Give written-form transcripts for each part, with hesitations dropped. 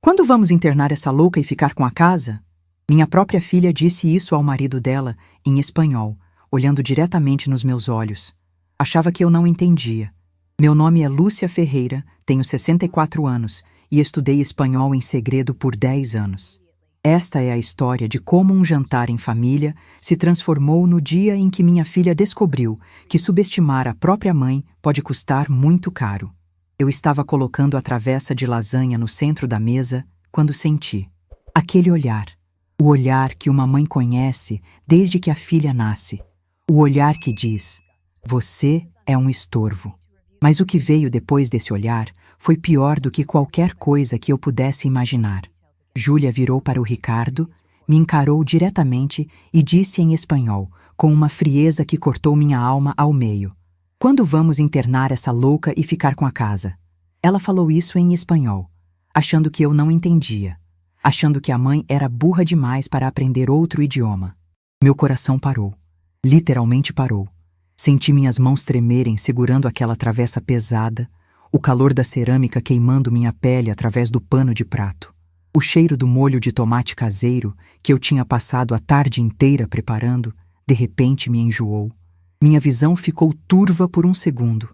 Quando vamos internar essa louca e ficar com a casa? Minha própria filha disse isso ao marido dela, em espanhol, olhando diretamente nos meus olhos. Achava que eu não entendia. Meu nome é Lúcia Ferreira, tenho 64 anos e estudei espanhol em segredo por 10 anos. Esta é a história de como um jantar em família se transformou no dia em que minha filha descobriu que subestimar a própria mãe pode custar muito caro. Eu estava colocando a travessa de lasanha no centro da mesa quando senti aquele olhar. O olhar que uma mãe conhece desde que a filha nasce. O olhar que diz: você é um estorvo. Mas o que veio depois desse olhar foi pior do que qualquer coisa que eu pudesse imaginar. Júlia virou para o Ricardo, me encarou diretamente e disse em espanhol, com uma frieza que cortou minha alma ao meio: quando vamos internar essa louca e ficar com a casa? Ela falou isso em espanhol, achando que eu não entendia, achando que a mãe era burra demais para aprender outro idioma. Meu coração parou, literalmente parou. Senti minhas mãos tremerem segurando aquela travessa pesada, o calor da cerâmica queimando minha pele através do pano de prato. O cheiro do molho de tomate caseiro, que eu tinha passado a tarde inteira preparando, de repente me enjoou. Minha visão ficou turva por um segundo,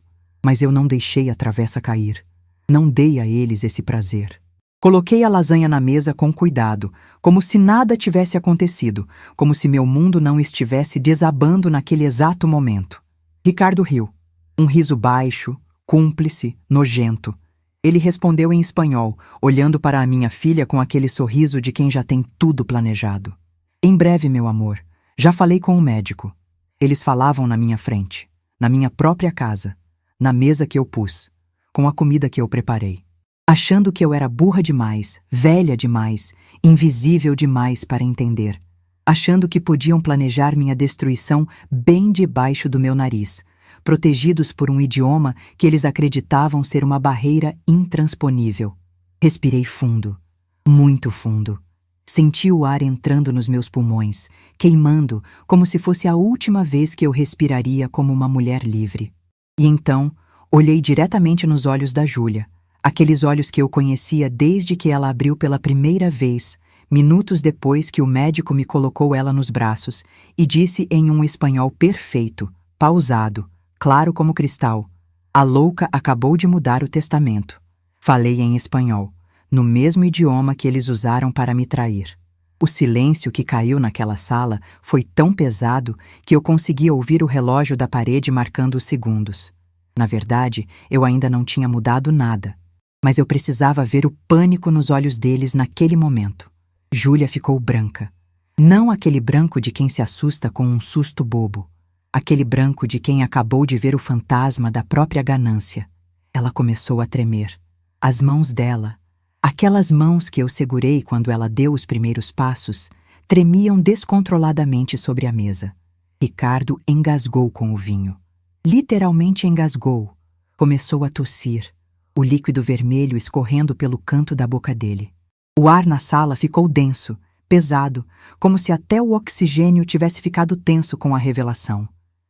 mas eu não deixei a travessa cair. Não dei a eles esse prazer. Coloquei a lasanha na mesa com cuidado, como se nada tivesse acontecido, como se meu mundo não estivesse desabando naquele exato momento. Ricardo riu. Um riso baixo, cúmplice, nojento. Ele respondeu em espanhol, olhando para a minha filha com aquele sorriso de quem já tem tudo planejado. Em breve, meu amor. Já falei com o médico. Eles falavam na minha frente, na minha própria casa, na mesa que eu pus, com a comida que eu preparei. Achando que eu era burra demais, velha demais, invisível demais para entender. Achando que podiam planejar minha destruição bem debaixo do meu nariz, protegidos por um idioma que eles acreditavam ser uma barreira intransponível. Respirei fundo, muito fundo. Senti o ar entrando nos meus pulmões, queimando como se fosse a última vez que eu respiraria como uma mulher livre. E então, olhei diretamente nos olhos da Júlia, aqueles olhos que eu conhecia desde que ela abriu pela primeira vez, minutos depois que o médico me colocou ela nos braços, e disse em um espanhol perfeito, pausado, claro como cristal: a louca acabou de mudar o testamento. Falei em espanhol, no mesmo idioma que eles usaram para me trair. O silêncio que caiu naquela sala foi tão pesado que eu conseguia ouvir o relógio da parede marcando os segundos. Na verdade, eu ainda não tinha mudado nada, mas eu precisava ver o pânico nos olhos deles naquele momento. Júlia ficou branca. Não aquele branco de quem se assusta com um susto bobo. Aquele branco de quem acabou de ver o fantasma da própria ganância. Ela começou a tremer. As mãos dela, aquelas mãos que eu segurei quando ela deu os primeiros passos, tremiam descontroladamente sobre a mesa. Ricardo engasgou com o vinho. Literalmente engasgou. Começou a tossir, o líquido vermelho escorrendo pelo canto da boca dele. O ar na sala ficou denso, pesado, como se até o oxigênio tivesse ficado tenso com a revelação.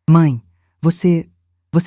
Mãe, você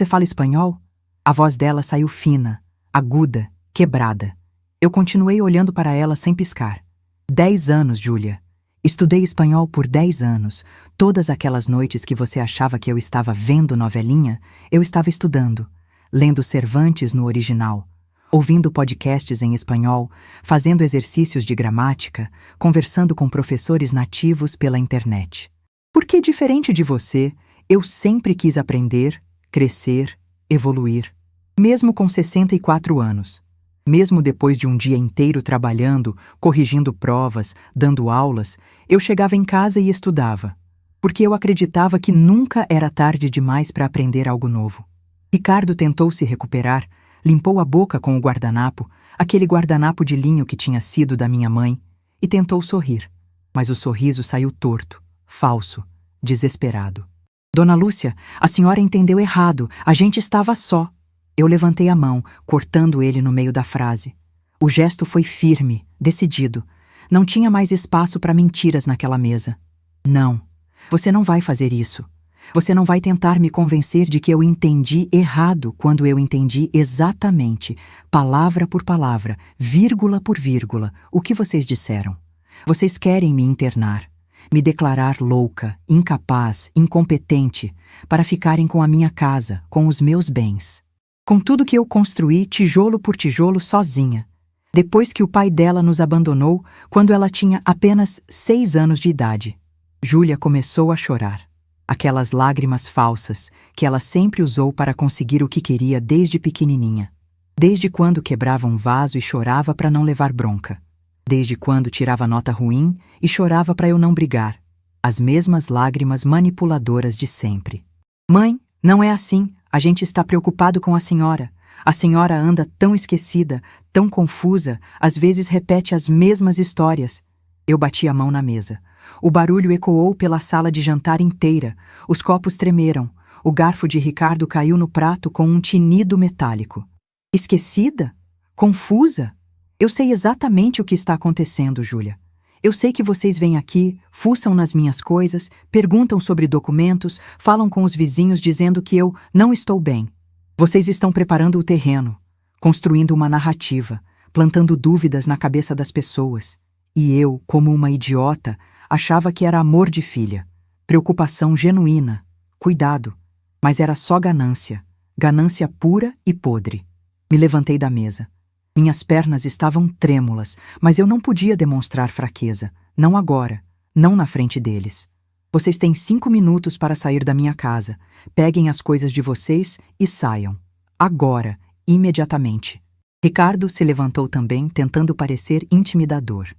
fala espanhol? A voz dela saiu fina, aguda, quebrada. Eu continuei olhando para ela sem piscar. 10 anos, Júlia. Estudei espanhol por 10 anos. Todas aquelas noites que você achava que eu estava vendo novelinha, eu estava estudando, lendo Cervantes no original, ouvindo podcasts em espanhol, fazendo exercícios de gramática, conversando com professores nativos pela internet. Porque, diferente de você, eu sempre quis aprender, crescer, evoluir. Mesmo com 64 anos. Mesmo depois de um dia inteiro trabalhando, corrigindo provas, dando aulas, eu chegava em casa e estudava. Porque eu acreditava que nunca era tarde demais para aprender algo novo. Ricardo tentou se recuperar, limpou a boca com o guardanapo, aquele guardanapo de linho que tinha sido da minha mãe, e tentou sorrir. Mas o sorriso saiu torto, falso, desesperado. Dona Lúcia, a senhora entendeu errado, a gente estava só. Eu levantei a mão, cortando ele no meio da frase. O gesto foi firme, decidido. Não tinha mais espaço para mentiras naquela mesa. Não, você não vai fazer isso. Você não vai tentar me convencer de que eu entendi errado quando eu entendi exatamente, palavra por palavra, vírgula por vírgula, o que vocês disseram. Vocês querem me internar, me declarar louca, incapaz, incompetente, para ficarem com a minha casa, com os meus bens. Com tudo que eu construí tijolo por tijolo sozinha, depois que o pai dela nos abandonou quando ela tinha apenas 6 anos de idade. Júlia começou a chorar. Aquelas lágrimas falsas que ela sempre usou para conseguir o que queria desde pequenininha. Desde quando quebrava um vaso e chorava para não levar bronca. Desde quando tirava nota ruim e chorava para eu não brigar. As mesmas lágrimas manipuladoras de sempre. Mãe, não é assim. A gente está preocupado com a senhora. A senhora anda tão esquecida, tão confusa, às vezes repete as mesmas histórias. Eu bati a mão na mesa. O barulho ecoou pela sala de jantar inteira. Os copos tremeram. O garfo de Ricardo caiu no prato com um tinido metálico. Esquecida? Confusa? Eu sei exatamente o que está acontecendo, Júlia. Eu sei que vocês vêm aqui, fuçam nas minhas coisas, perguntam sobre documentos, falam com os vizinhos dizendo que eu não estou bem. Vocês estão preparando o terreno, construindo uma narrativa, plantando dúvidas na cabeça das pessoas. E eu, como uma idiota, achava que era amor de filha, preocupação genuína, cuidado, mas era só ganância, ganância pura e podre. Me levantei da mesa. Minhas pernas estavam trêmulas, mas eu não podia demonstrar fraqueza, não agora, não na frente deles. Vocês têm 5 minutos para sair da minha casa. Peguem as coisas de vocês e saiam. Agora, imediatamente. Ricardo se levantou também, tentando parecer intimidador.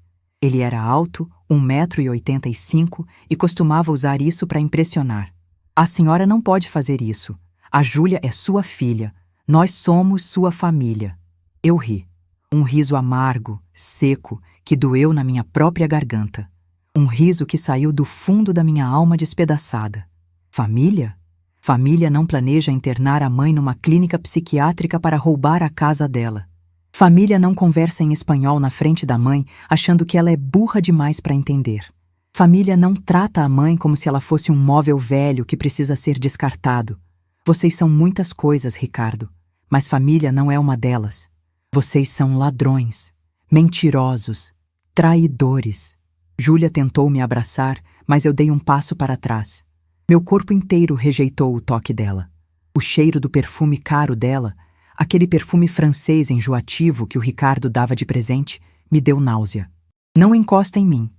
Ele era alto, 1,85 m e costumava usar isso para impressionar. A senhora não pode fazer isso. A Júlia é sua filha. Nós somos sua família. Eu ri. Um riso amargo, seco, que doeu na minha própria garganta. Um riso que saiu do fundo da minha alma despedaçada. Família? Família não planeja internar a mãe numa clínica psiquiátrica para roubar a casa dela. Família não conversa em espanhol na frente da mãe, achando que ela é burra demais para entender. Família não trata a mãe como se ela fosse um móvel velho que precisa ser descartado. Vocês são muitas coisas, Ricardo, mas família não é uma delas. Vocês são ladrões, mentirosos, traidores. Júlia tentou me abraçar, mas eu dei um passo para trás. Meu corpo inteiro rejeitou o toque dela. O cheiro do perfume caro dela, aquele perfume francês enjoativo que o Ricardo dava de presente, me deu náusea. Não encosta em mim.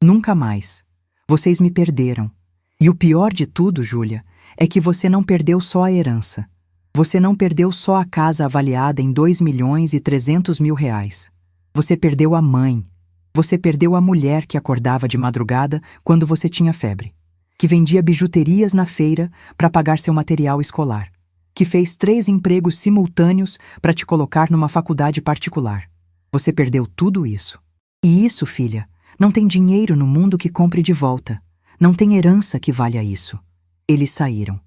Nunca mais. Vocês me perderam. E o pior de tudo, Júlia, é que você não perdeu só a herança. Você não perdeu só a casa avaliada em 2.300.000 reais. Você perdeu a mãe. Você perdeu a mulher que acordava de madrugada quando você tinha febre. Que vendia bijuterias na feira para pagar seu material escolar. Que fez 3 empregos simultâneos para te colocar numa faculdade particular. Você perdeu tudo isso. E isso, filha, não tem dinheiro no mundo que compre de volta. Não tem herança que valha isso. Eles saíram.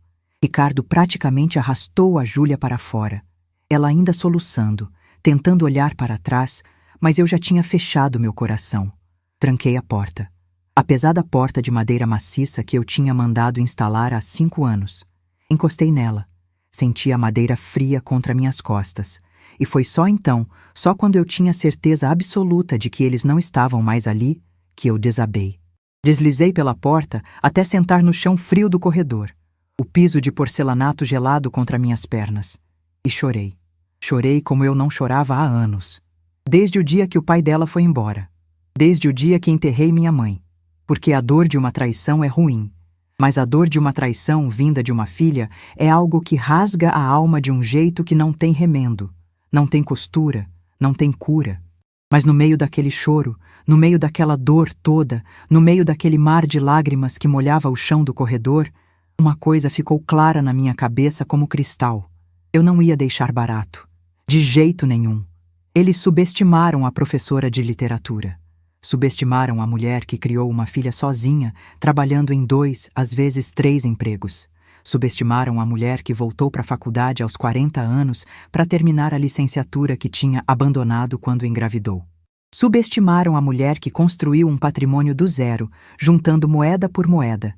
Ricardo praticamente arrastou a Júlia para fora. Ela ainda soluçando, tentando olhar para trás, mas eu já tinha fechado meu coração. Tranquei a porta. A pesada porta de madeira maciça que eu tinha mandado instalar há 5 anos. Encostei nela. Senti a madeira fria contra minhas costas. E foi só então, só quando eu tinha certeza absoluta de que eles não estavam mais ali, que eu desabei. Deslizei pela porta até sentar no chão frio do corredor. O piso de porcelanato gelado contra minhas pernas. E chorei. Chorei como eu não chorava há anos. Desde o dia que o pai dela foi embora. Desde o dia que enterrei minha mãe. Porque a dor de uma traição é ruim. Mas a dor de uma traição vinda de uma filha é algo que rasga a alma de um jeito que não tem remendo. Não tem costura, não tem cura. Mas no meio daquele choro, no meio daquela dor toda, no meio daquele mar de lágrimas que molhava o chão do corredor, uma coisa ficou clara na minha cabeça como cristal. Eu não ia deixar barato. De jeito nenhum. Eles subestimaram a professora de literatura. Subestimaram a mulher que criou uma filha sozinha, trabalhando em 2, às vezes 3 empregos. Subestimaram a mulher que voltou para a faculdade aos 40 anos para terminar a licenciatura que tinha abandonado quando engravidou. Subestimaram a mulher que construiu um patrimônio do zero, juntando moeda por moeda.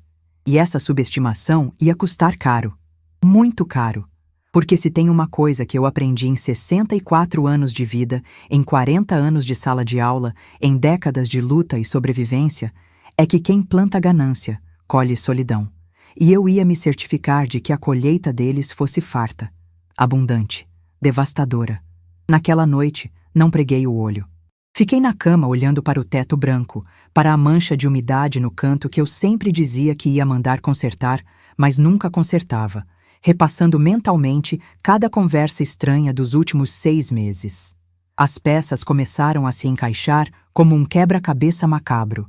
E essa subestimação ia custar caro. Muito caro. Porque se tem uma coisa que eu aprendi em 64 anos de vida, em 40 anos de sala de aula, em décadas de luta e sobrevivência, é que quem planta ganância, colhe solidão. E eu ia me certificar de que a colheita deles fosse farta, abundante, devastadora. Naquela noite, não preguei o olho. Fiquei na cama olhando para o teto branco, para a mancha de umidade no canto que eu sempre dizia que ia mandar consertar, mas nunca consertava, repassando mentalmente cada conversa estranha dos últimos 6 meses. As peças começaram a se encaixar como um quebra-cabeça macabro.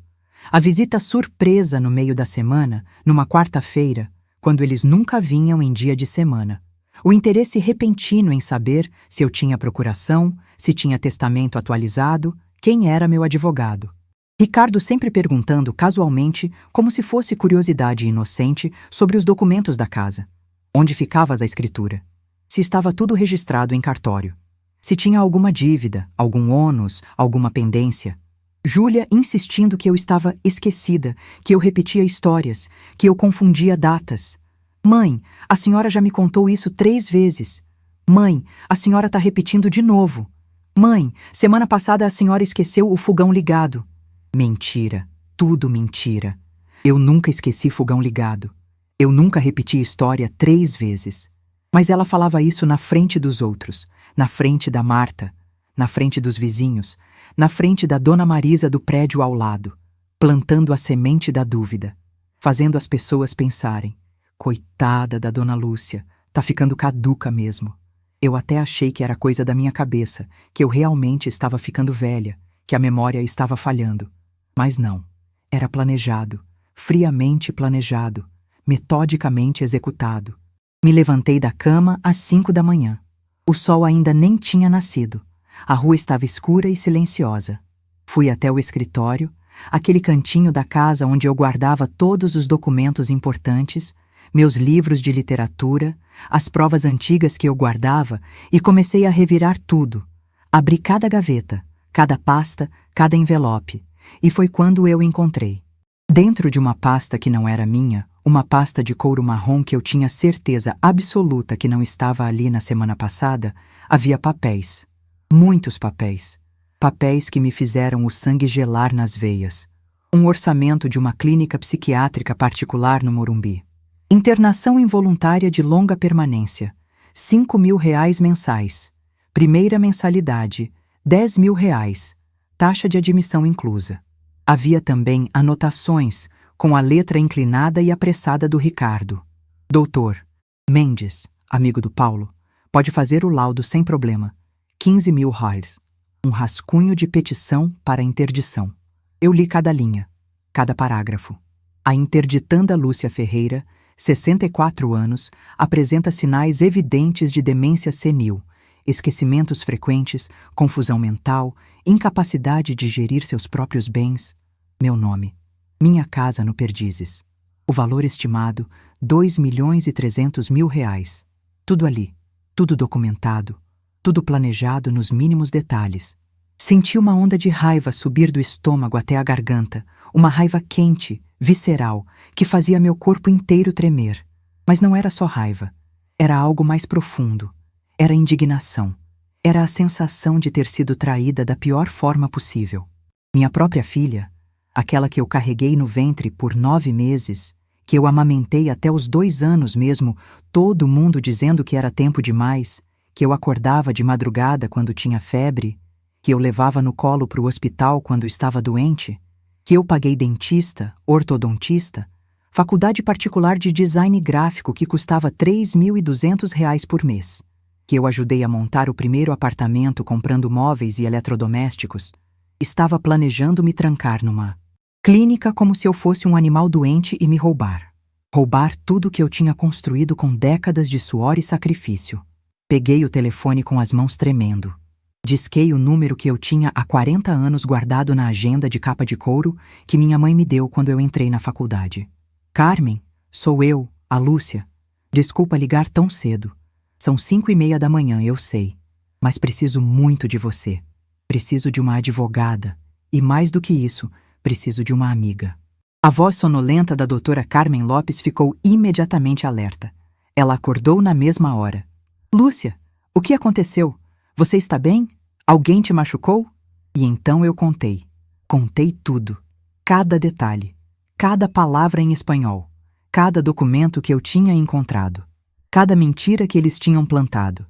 A visita surpresa no meio da semana, numa quarta-feira, quando eles nunca vinham em dia de semana. O interesse repentino em saber se eu tinha procuração, se tinha testamento atualizado, quem era meu advogado. Ricardo sempre perguntando casualmente, como se fosse curiosidade inocente, sobre os documentos da casa. Onde ficava a escritura? Se estava tudo registrado em cartório. Se tinha alguma dívida, algum ônus, alguma pendência. Júlia insistindo que eu estava esquecida, que eu repetia histórias, que eu confundia datas. Mãe, a senhora já me contou isso 3 vezes. Mãe, a senhora está repetindo de novo. Mãe, semana passada a senhora esqueceu o fogão ligado. Mentira, tudo mentira. Eu nunca esqueci fogão ligado. Eu nunca repeti história 3 vezes. Mas ela falava isso na frente dos outros, na frente da Marta, na frente dos vizinhos, na frente da Dona Marisa do prédio ao lado, plantando a semente da dúvida, fazendo as pessoas pensarem: coitada da Dona Lúcia, tá ficando caduca mesmo. Eu até achei que era coisa da minha cabeça, que eu realmente estava ficando velha, que a memória estava falhando. Mas não, era planejado, friamente planejado, metodicamente executado. Me levantei da cama às 5 da manhã. O sol ainda nem tinha nascido. A rua estava escura e silenciosa. Fui até o escritório, aquele cantinho da casa onde eu guardava todos os documentos importantes, meus livros de literatura, as provas antigas que eu guardava, e comecei a revirar tudo. Abri cada gaveta, cada pasta, cada envelope, e foi quando eu encontrei. Dentro de uma pasta que não era minha, uma pasta de couro marrom que eu tinha certeza absoluta que não estava ali na semana passada, havia papéis. Muitos papéis. Papéis que me fizeram o sangue gelar nas veias. Um orçamento de uma clínica psiquiátrica particular no Morumbi. Internação involuntária de longa permanência. 5.000 reais mensais. Primeira mensalidade. 10.000 reais. Taxa de admissão inclusa. Havia também anotações com a letra inclinada e apressada do Ricardo. Doutor Mendes, amigo do Paulo, pode fazer o laudo sem problema. 15.000 reais. Um rascunho de petição para interdição. Eu li cada linha, cada parágrafo. A interditanda Lúcia Ferreira, 64 anos, apresenta sinais evidentes de demência senil, esquecimentos frequentes, confusão mental, incapacidade de gerir seus próprios bens. Meu nome. Minha casa no Perdizes. O valor estimado, 2.300.000 reais. Tudo ali. Tudo documentado. Tudo planejado nos mínimos detalhes. Senti uma onda de raiva subir do estômago até a garganta, uma raiva quente, visceral, que fazia meu corpo inteiro tremer. Mas não era só raiva. Era algo mais profundo. Era indignação. Era a sensação de ter sido traída da pior forma possível. Minha própria filha, aquela que eu carreguei no ventre por 9 meses, que eu amamentei até os 2 anos mesmo, todo mundo dizendo que era tempo demais, que eu acordava de madrugada quando tinha febre, que eu levava no colo para o hospital quando estava doente, que eu paguei dentista, ortodontista, faculdade particular de design gráfico que custava 3.200 reais por mês, que eu ajudei a montar o primeiro apartamento comprando móveis e eletrodomésticos, estava planejando me trancar numa clínica como se eu fosse um animal doente e me roubar. Roubar tudo que eu tinha construído com décadas de suor e sacrifício. Peguei o telefone com as mãos tremendo. Disquei o número que eu tinha há 40 anos guardado na agenda de capa de couro que minha mãe me deu quando eu entrei na faculdade. Carmen, sou eu, a Lúcia. Desculpa ligar tão cedo. São 5:30 da manhã, eu sei. Mas preciso muito de você. Preciso de uma advogada. E mais do que isso, preciso de uma amiga. A voz sonolenta da doutora Carmen Lopes ficou imediatamente alerta. Ela acordou na mesma hora. Lúcia, o que aconteceu? Você está bem? Alguém te machucou? E então eu contei. Contei tudo. Cada detalhe. Cada palavra em espanhol. Cada documento que eu tinha encontrado. Cada mentira que eles tinham plantado.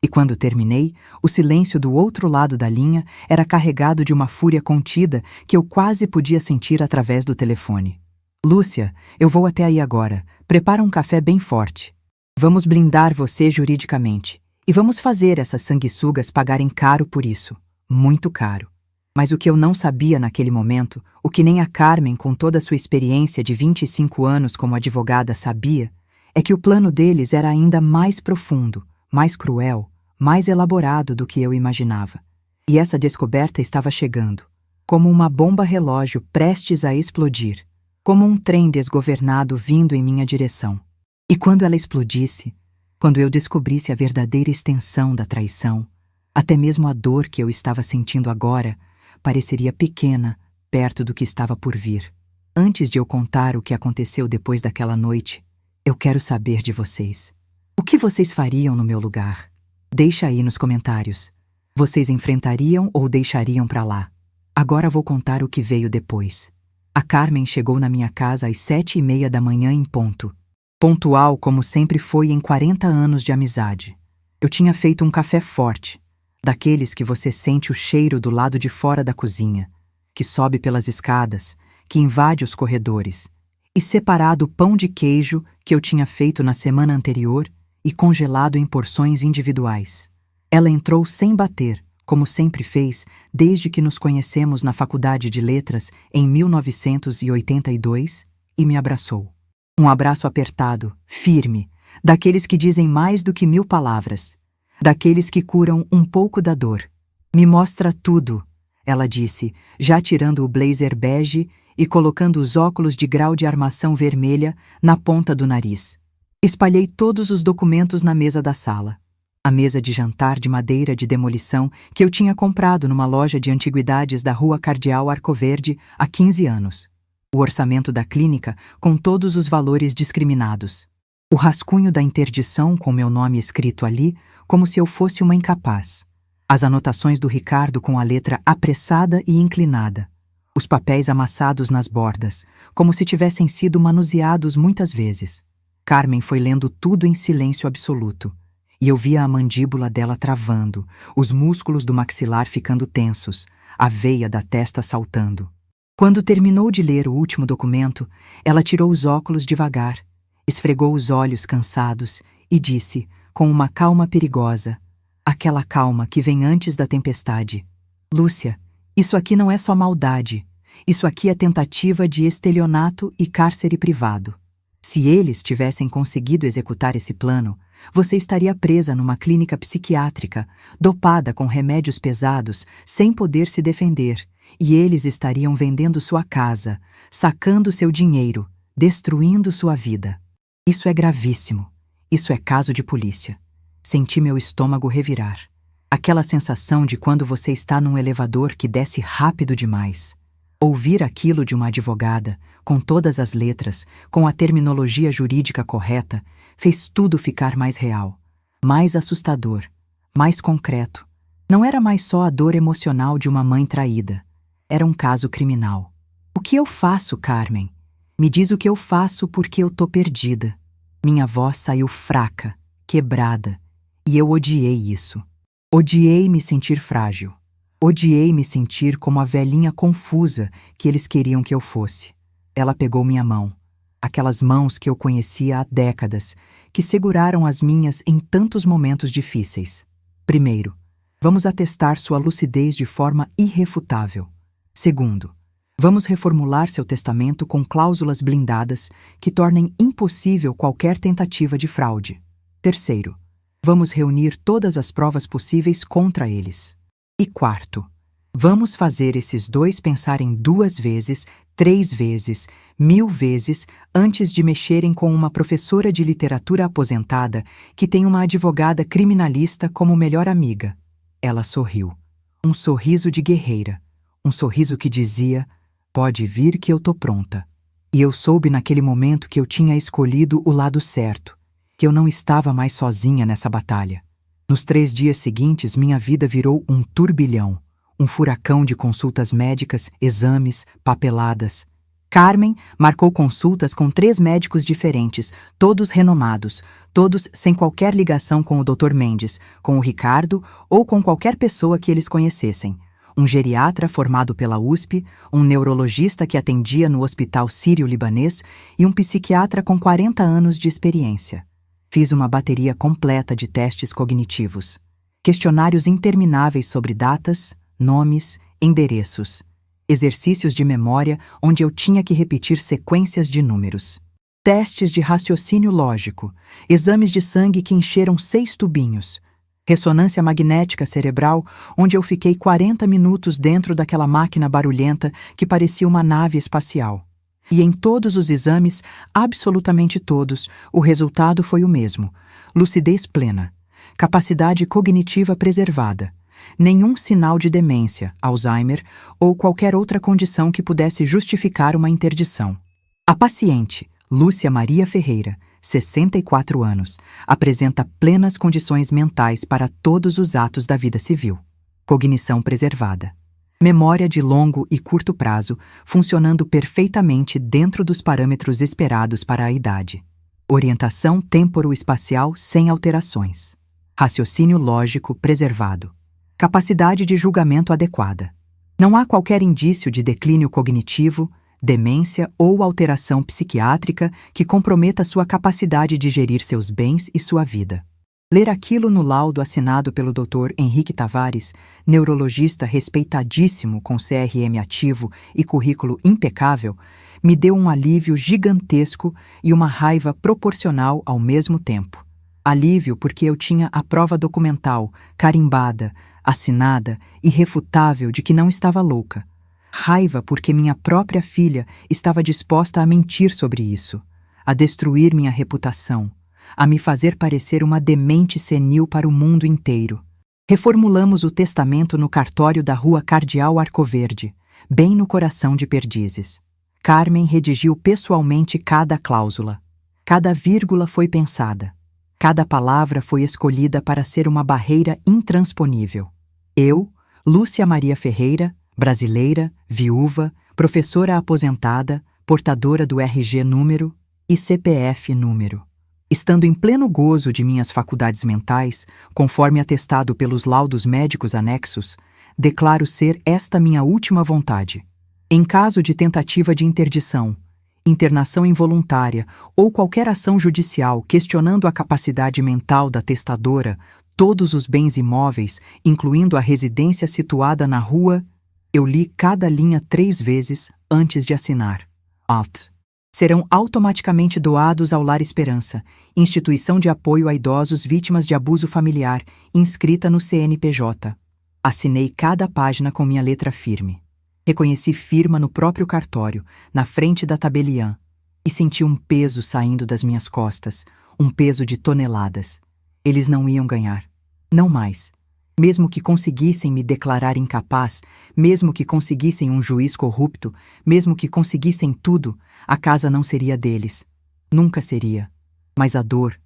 E quando terminei, o silêncio do outro lado da linha era carregado de uma fúria contida que eu quase podia sentir através do telefone. Lúcia, eu vou até aí agora. Prepara um café bem forte. Vamos blindar você juridicamente. E vamos fazer essas sanguessugas pagarem caro por isso. Muito caro. Mas o que eu não sabia naquele momento, o que nem a Carmen, com toda a sua experiência de 25 anos como advogada, sabia, é que o plano deles era ainda mais profundo, mais cruel, mais elaborado do que eu imaginava. E essa descoberta estava chegando, como uma bomba relógio prestes a explodir, como um trem desgovernado vindo em minha direção. E quando ela explodisse, quando eu descobrisse a verdadeira extensão da traição, até mesmo a dor que eu estava sentindo agora pareceria pequena perto do que estava por vir. Antes de eu contar o que aconteceu depois daquela noite, eu quero saber de vocês. O que vocês fariam no meu lugar? Deixa aí nos comentários. Vocês enfrentariam ou deixariam pra lá? Agora vou contar o que veio depois. A Carmen chegou na minha casa às 7h30 da manhã em ponto. Pontual como sempre foi em 40 anos de amizade. Eu tinha feito um café forte, daqueles que você sente o cheiro do lado de fora da cozinha, que sobe pelas escadas, que invade os corredores, e separado o pão de queijo que eu tinha feito na semana anterior e congelado em porções individuais. Ela entrou sem bater, como sempre fez desde que nos conhecemos na Faculdade de Letras em 1982, e me abraçou. Um abraço apertado, firme, daqueles que dizem mais do que 1000 palavras, daqueles que curam um pouco da dor. Me mostra tudo, ela disse, já tirando o blazer bege e colocando os óculos de grau de armação vermelha na ponta do nariz. Espalhei todos os documentos na mesa da sala. A mesa de jantar de madeira de demolição que eu tinha comprado numa loja de antiguidades da Rua Cardeal Arcoverde há 15 anos. O orçamento da clínica com todos os valores discriminados. O rascunho da interdição com meu nome escrito ali como se eu fosse uma incapaz. As anotações do Ricardo com a letra apressada e inclinada. Os papéis amassados nas bordas, como se tivessem sido manuseados muitas vezes. Carmen foi lendo tudo em silêncio absoluto, e eu via a mandíbula dela travando, os músculos do maxilar ficando tensos, a veia da testa saltando. Quando terminou de ler o último documento, ela tirou os óculos devagar, esfregou os olhos cansados e disse, com uma calma perigosa, aquela calma que vem antes da tempestade: Lúcia, isso aqui não é só maldade, isso aqui é tentativa de estelionato e cárcere privado. Se eles tivessem conseguido executar esse plano, você estaria presa numa clínica psiquiátrica, dopada com remédios pesados, sem poder se defender, e eles estariam vendendo sua casa, sacando seu dinheiro, destruindo sua vida. Isso é gravíssimo. Isso é caso de polícia. Senti meu estômago revirar. Aquela sensação de quando você está num elevador que desce rápido demais. Ouvir aquilo de uma advogada, com todas as letras, com a terminologia jurídica correta, fez tudo ficar mais real, mais assustador, mais concreto. Não era mais só a dor emocional de uma mãe traída. Era um caso criminal. O que eu faço, Carmen? Me diz o que eu faço porque eu tô perdida. Minha voz saiu fraca, quebrada, e eu odiei isso. Odiei me sentir frágil. Odiei me sentir como a velhinha confusa que eles queriam que eu fosse. Ela pegou minha mão, aquelas mãos que eu conhecia há décadas, que seguraram as minhas em tantos momentos difíceis. Primeiro, vamos atestar sua lucidez de forma irrefutável. Segundo, vamos reformular seu testamento com cláusulas blindadas que tornem impossível qualquer tentativa de fraude. Terceiro, vamos reunir todas as provas possíveis contra eles. E quarto, vamos fazer esses dois pensarem 2 vezes, 3 vezes, 1000 vezes antes de mexerem com uma professora de literatura aposentada que tem uma advogada criminalista como melhor amiga. Ela sorriu. Um sorriso de guerreira. Um sorriso que dizia: pode vir que eu tô pronta. E eu soube naquele momento que eu tinha escolhido o lado certo, que eu não estava mais sozinha nessa batalha. Nos 3 dias seguintes, minha vida virou um turbilhão, um furacão de consultas médicas, exames, papeladas. Carmen marcou consultas com 3 médicos diferentes, todos renomados, todos sem qualquer ligação com o Dr. Mendes, com o Ricardo ou com qualquer pessoa que eles conhecessem. Um geriatra formado pela USP, um neurologista que atendia no Hospital Sírio-Libanês e um psiquiatra com 40 anos de experiência. Fiz uma bateria completa de testes cognitivos, questionários intermináveis sobre datas, nomes, endereços, exercícios de memória onde eu tinha que repetir sequências de números, testes de raciocínio lógico, exames de sangue que encheram 6 tubinhos, ressonância magnética cerebral, onde eu fiquei 40 minutos dentro daquela máquina barulhenta que parecia uma nave espacial. E em todos os exames, absolutamente todos, o resultado foi o mesmo: lucidez plena, capacidade cognitiva preservada, nenhum sinal de demência, Alzheimer ou qualquer outra condição que pudesse justificar uma interdição. A paciente, Lúcia Maria Ferreira, 64 anos, apresenta plenas condições mentais para todos os atos da vida civil. Cognição preservada. Memória de longo e curto prazo, funcionando perfeitamente dentro dos parâmetros esperados para a idade. Orientação temporo-espacial sem alterações. Raciocínio lógico preservado. Capacidade de julgamento adequada. Não há qualquer indício de declínio cognitivo, demência ou alteração psiquiátrica que comprometa sua capacidade de gerir seus bens e sua vida. Ler aquilo no laudo assinado pelo Dr. Henrique Tavares, neurologista respeitadíssimo com CRM ativo e currículo impecável, me deu um alívio gigantesco e uma raiva proporcional ao mesmo tempo. Alívio porque eu tinha a prova documental, carimbada, assinada, irrefutável de que não estava louca. Raiva porque minha própria filha estava disposta a mentir sobre isso, a destruir minha reputação, a me fazer parecer uma demente senil para o mundo inteiro. Reformulamos o testamento no cartório da Rua Cardeal Arcoverde, bem no coração de Perdizes. Carmen redigiu pessoalmente cada cláusula. Cada vírgula foi pensada. Cada palavra foi escolhida para ser uma barreira intransponível. Eu, Lúcia Maria Ferreira, brasileira, viúva, professora aposentada, portadora do RG número e CPF número. Estando em pleno gozo de minhas faculdades mentais, conforme atestado pelos laudos médicos anexos, declaro ser esta minha última vontade. Em caso de tentativa de interdição, internação involuntária ou qualquer ação judicial questionando a capacidade mental da testadora, todos os bens imóveis, incluindo a residência situada na rua. Eu li cada linha 3 vezes antes de assinar. Alt. Serão automaticamente doados ao Lar Esperança, instituição de apoio a idosos vítimas de abuso familiar, inscrita no CNPJ. Assinei cada página com minha letra firme. Reconheci firma no próprio cartório, na frente da tabeliã, e senti um peso saindo das minhas costas, um peso de toneladas. Eles não iam ganhar. Não mais. Mesmo que conseguissem me declarar incapaz, mesmo que conseguissem um juiz corrupto, mesmo que conseguissem tudo, a casa não seria deles. Nunca seria. Mas a dor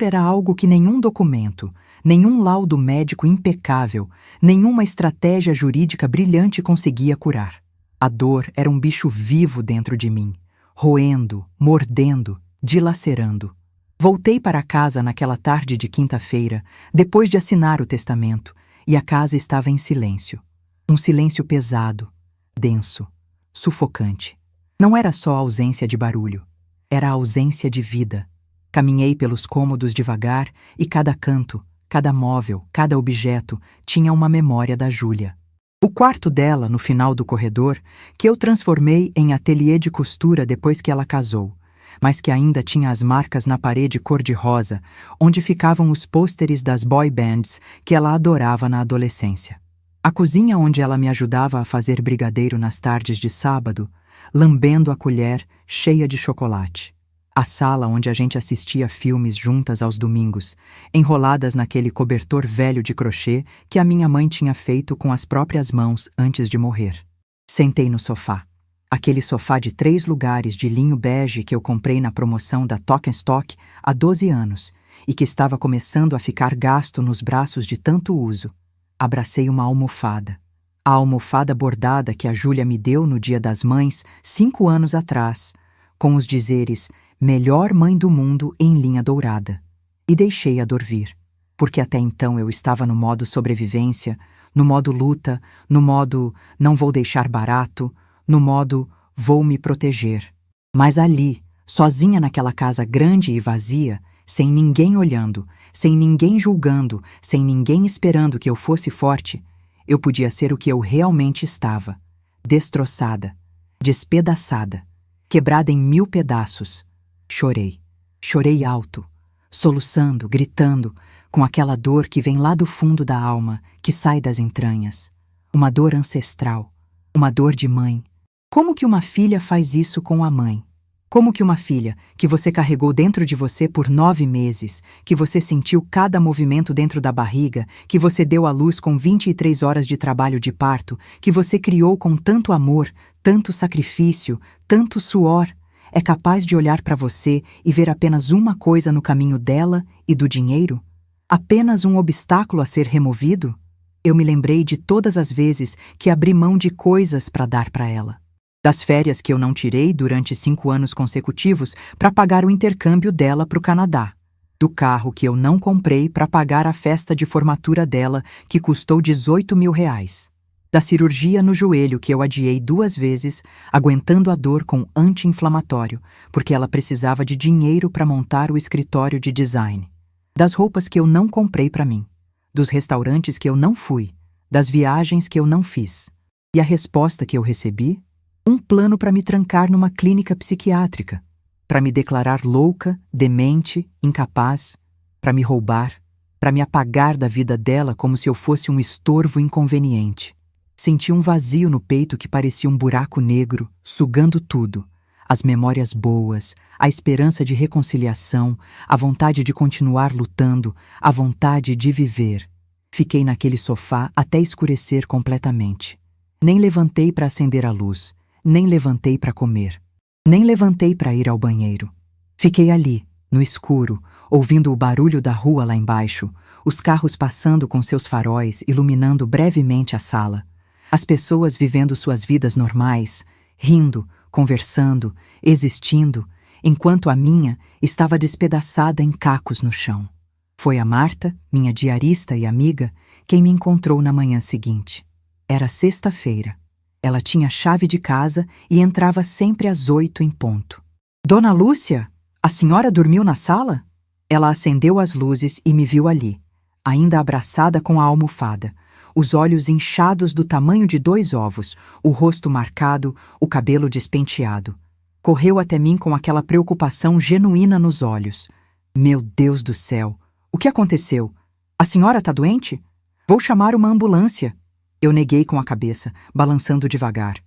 era algo que nenhum documento, nenhum laudo médico impecável, nenhuma estratégia jurídica brilhante conseguia curar. A dor era um bicho vivo dentro de mim, roendo, mordendo, dilacerando. Voltei para casa naquela tarde de quinta-feira, depois de assinar o testamento, e a casa estava em silêncio. Um silêncio pesado, denso, sufocante. Não era só a ausência de barulho, era a ausência de vida. Caminhei pelos cômodos devagar e cada canto, cada móvel, cada objeto tinha uma memória da Júlia. O quarto dela, no final do corredor, que eu transformei em ateliê de costura depois que ela casou, mas que ainda tinha as marcas na parede cor-de-rosa, onde ficavam os pôsteres das boy bands que ela adorava na adolescência. A cozinha onde ela me ajudava a fazer brigadeiro nas tardes de sábado, lambendo a colher cheia de chocolate. A sala onde a gente assistia filmes juntas aos domingos, enroladas naquele cobertor velho de crochê que a minha mãe tinha feito com as próprias mãos antes de morrer. Sentei no sofá. Aquele sofá de 3 lugares de linho bege que eu comprei na promoção da Stock há 12 anos e que estava começando a ficar gasto nos braços de tanto uso. Abracei uma almofada. A almofada bordada que a Júlia me deu no Dia das Mães, 5 anos atrás, com os dizeres "Melhor mãe do mundo" em linha dourada. E deixei a dor vir, porque até então eu estava no modo sobrevivência, no modo luta, no modo não vou deixar barato, no modo vou me proteger. Mas ali, sozinha naquela casa grande e vazia, sem ninguém olhando, sem ninguém julgando, sem ninguém esperando que eu fosse forte, eu podia ser o que eu realmente estava: destroçada, despedaçada, quebrada em 1000 pedaços. Chorei. Chorei alto, soluçando, gritando, com aquela dor que vem lá do fundo da alma, que sai das entranhas. Uma dor ancestral, uma dor de mãe. Como que uma filha faz isso com a mãe? Como que uma filha, que você carregou dentro de você por 9 meses, que você sentiu cada movimento dentro da barriga, que você deu à luz com 23 horas de trabalho de parto, que você criou com tanto amor, tanto sacrifício, tanto suor, é capaz de olhar para você e ver apenas uma coisa no caminho dela e do dinheiro? Apenas um obstáculo a ser removido? Eu me lembrei de todas as vezes que abri mão de coisas para dar para ela. Das férias que eu não tirei durante 5 anos consecutivos para pagar o intercâmbio dela para o Canadá. Do carro que eu não comprei para pagar a festa de formatura dela, que custou 18 mil reais. Da cirurgia no joelho que eu adiei 2 vezes, aguentando a dor com anti-inflamatório, porque ela precisava de dinheiro para montar o escritório de design. Das roupas que eu não comprei para mim. Dos restaurantes que eu não fui. Das viagens que eu não fiz. E a resposta que eu recebi? Um plano para me trancar numa clínica psiquiátrica, para me declarar louca, demente, incapaz, para me roubar, para me apagar da vida dela como se eu fosse um estorvo inconveniente. Senti um vazio no peito que parecia um buraco negro, sugando tudo: as memórias boas, a esperança de reconciliação, a vontade de continuar lutando, a vontade de viver. Fiquei naquele sofá até escurecer completamente. Nem levantei para acender a luz. Nem levantei para comer. Nem levantei para ir ao banheiro. Fiquei ali, no escuro, ouvindo o barulho da rua lá embaixo, os carros passando com seus faróis iluminando brevemente a sala, as pessoas vivendo suas vidas normais, rindo, conversando, existindo, enquanto a minha estava despedaçada em cacos no chão. Foi a Marta, minha diarista e amiga, quem me encontrou na manhã seguinte. Era sexta-feira. Ela tinha chave de casa e entrava sempre às 8 em ponto. "Dona Lúcia, a senhora dormiu na sala?" Ela acendeu as luzes e me viu ali, ainda abraçada com a almofada, os olhos inchados do tamanho de 2 ovos, o rosto marcado, o cabelo despenteado. Correu até mim com aquela preocupação genuína nos olhos. "Meu Deus do céu, o que aconteceu? A senhora está doente? Vou chamar uma ambulância." Eu neguei com a cabeça, balançando devagar.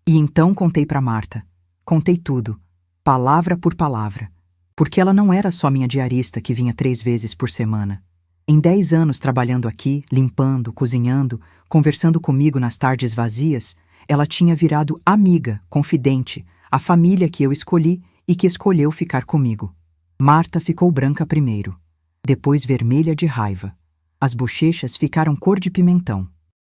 E então contei para Marta. Contei tudo, palavra por palavra. Porque ela não era só minha diarista que vinha 3 vezes por semana. Em 10 anos trabalhando aqui, limpando, cozinhando, conversando comigo nas tardes vazias, ela tinha virado amiga, confidente, a família que eu escolhi e que escolheu ficar comigo. Marta ficou branca primeiro, depois vermelha de raiva. As bochechas ficaram cor de pimentão.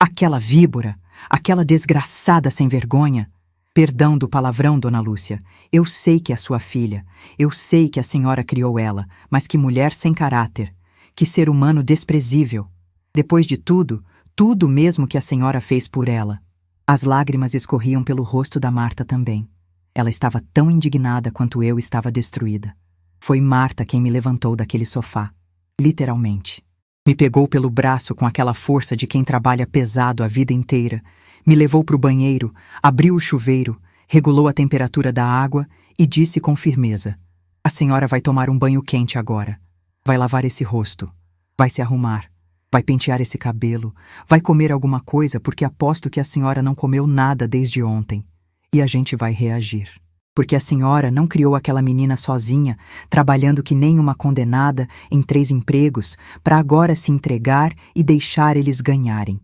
Aquela víbora, aquela desgraçada sem vergonha. Perdão do palavrão, Dona Lúcia. Eu sei que é sua filha. Eu sei que a senhora criou ela, mas que mulher sem caráter. Que ser humano desprezível. Depois de tudo, tudo mesmo que a senhora fez por ela. As lágrimas escorriam pelo rosto da Marta também. Ela estava tão indignada quanto eu estava destruída. Foi Marta quem me levantou daquele sofá. Literalmente. Me pegou pelo braço com aquela força de quem trabalha pesado a vida inteira, me levou para o banheiro, abriu o chuveiro, regulou a temperatura da água e disse com firmeza: "A senhora vai tomar um banho quente agora. Vai lavar esse rosto, vai se arrumar, vai pentear esse cabelo, vai comer alguma coisa porque aposto que a senhora não comeu nada desde ontem. E a gente vai reagir. Porque a senhora não criou aquela menina sozinha, trabalhando que nem uma condenada em 3 empregos, para agora se entregar e deixar eles ganharem."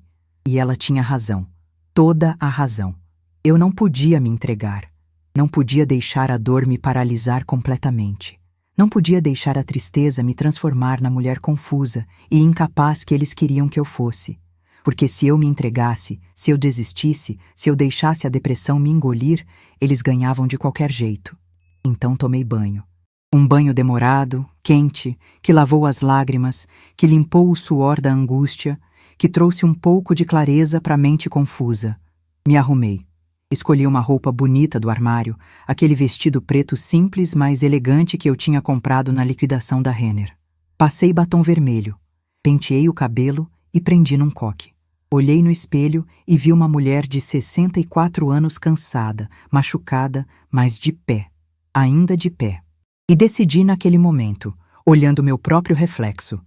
E ela tinha razão. Toda a razão. Eu não podia me entregar. Não podia deixar a dor me paralisar completamente. Não podia deixar a tristeza me transformar na mulher confusa e incapaz que eles queriam que eu fosse. Porque se eu me entregasse, se eu desistisse, se eu deixasse a depressão me engolir, eles ganhavam de qualquer jeito. Então tomei banho. Um banho demorado, quente, que lavou as lágrimas, que limpou o suor da angústia, que trouxe um pouco de clareza para a mente confusa. Me arrumei. Escolhi uma roupa bonita do armário, aquele vestido preto simples, mas elegante que eu tinha comprado na liquidação da Renner. Passei batom vermelho, penteei o cabelo e prendi num coque. Olhei no espelho e vi uma mulher de 64 anos cansada, machucada, mas de pé, ainda de pé. E decidi naquele momento, olhando meu próprio reflexo.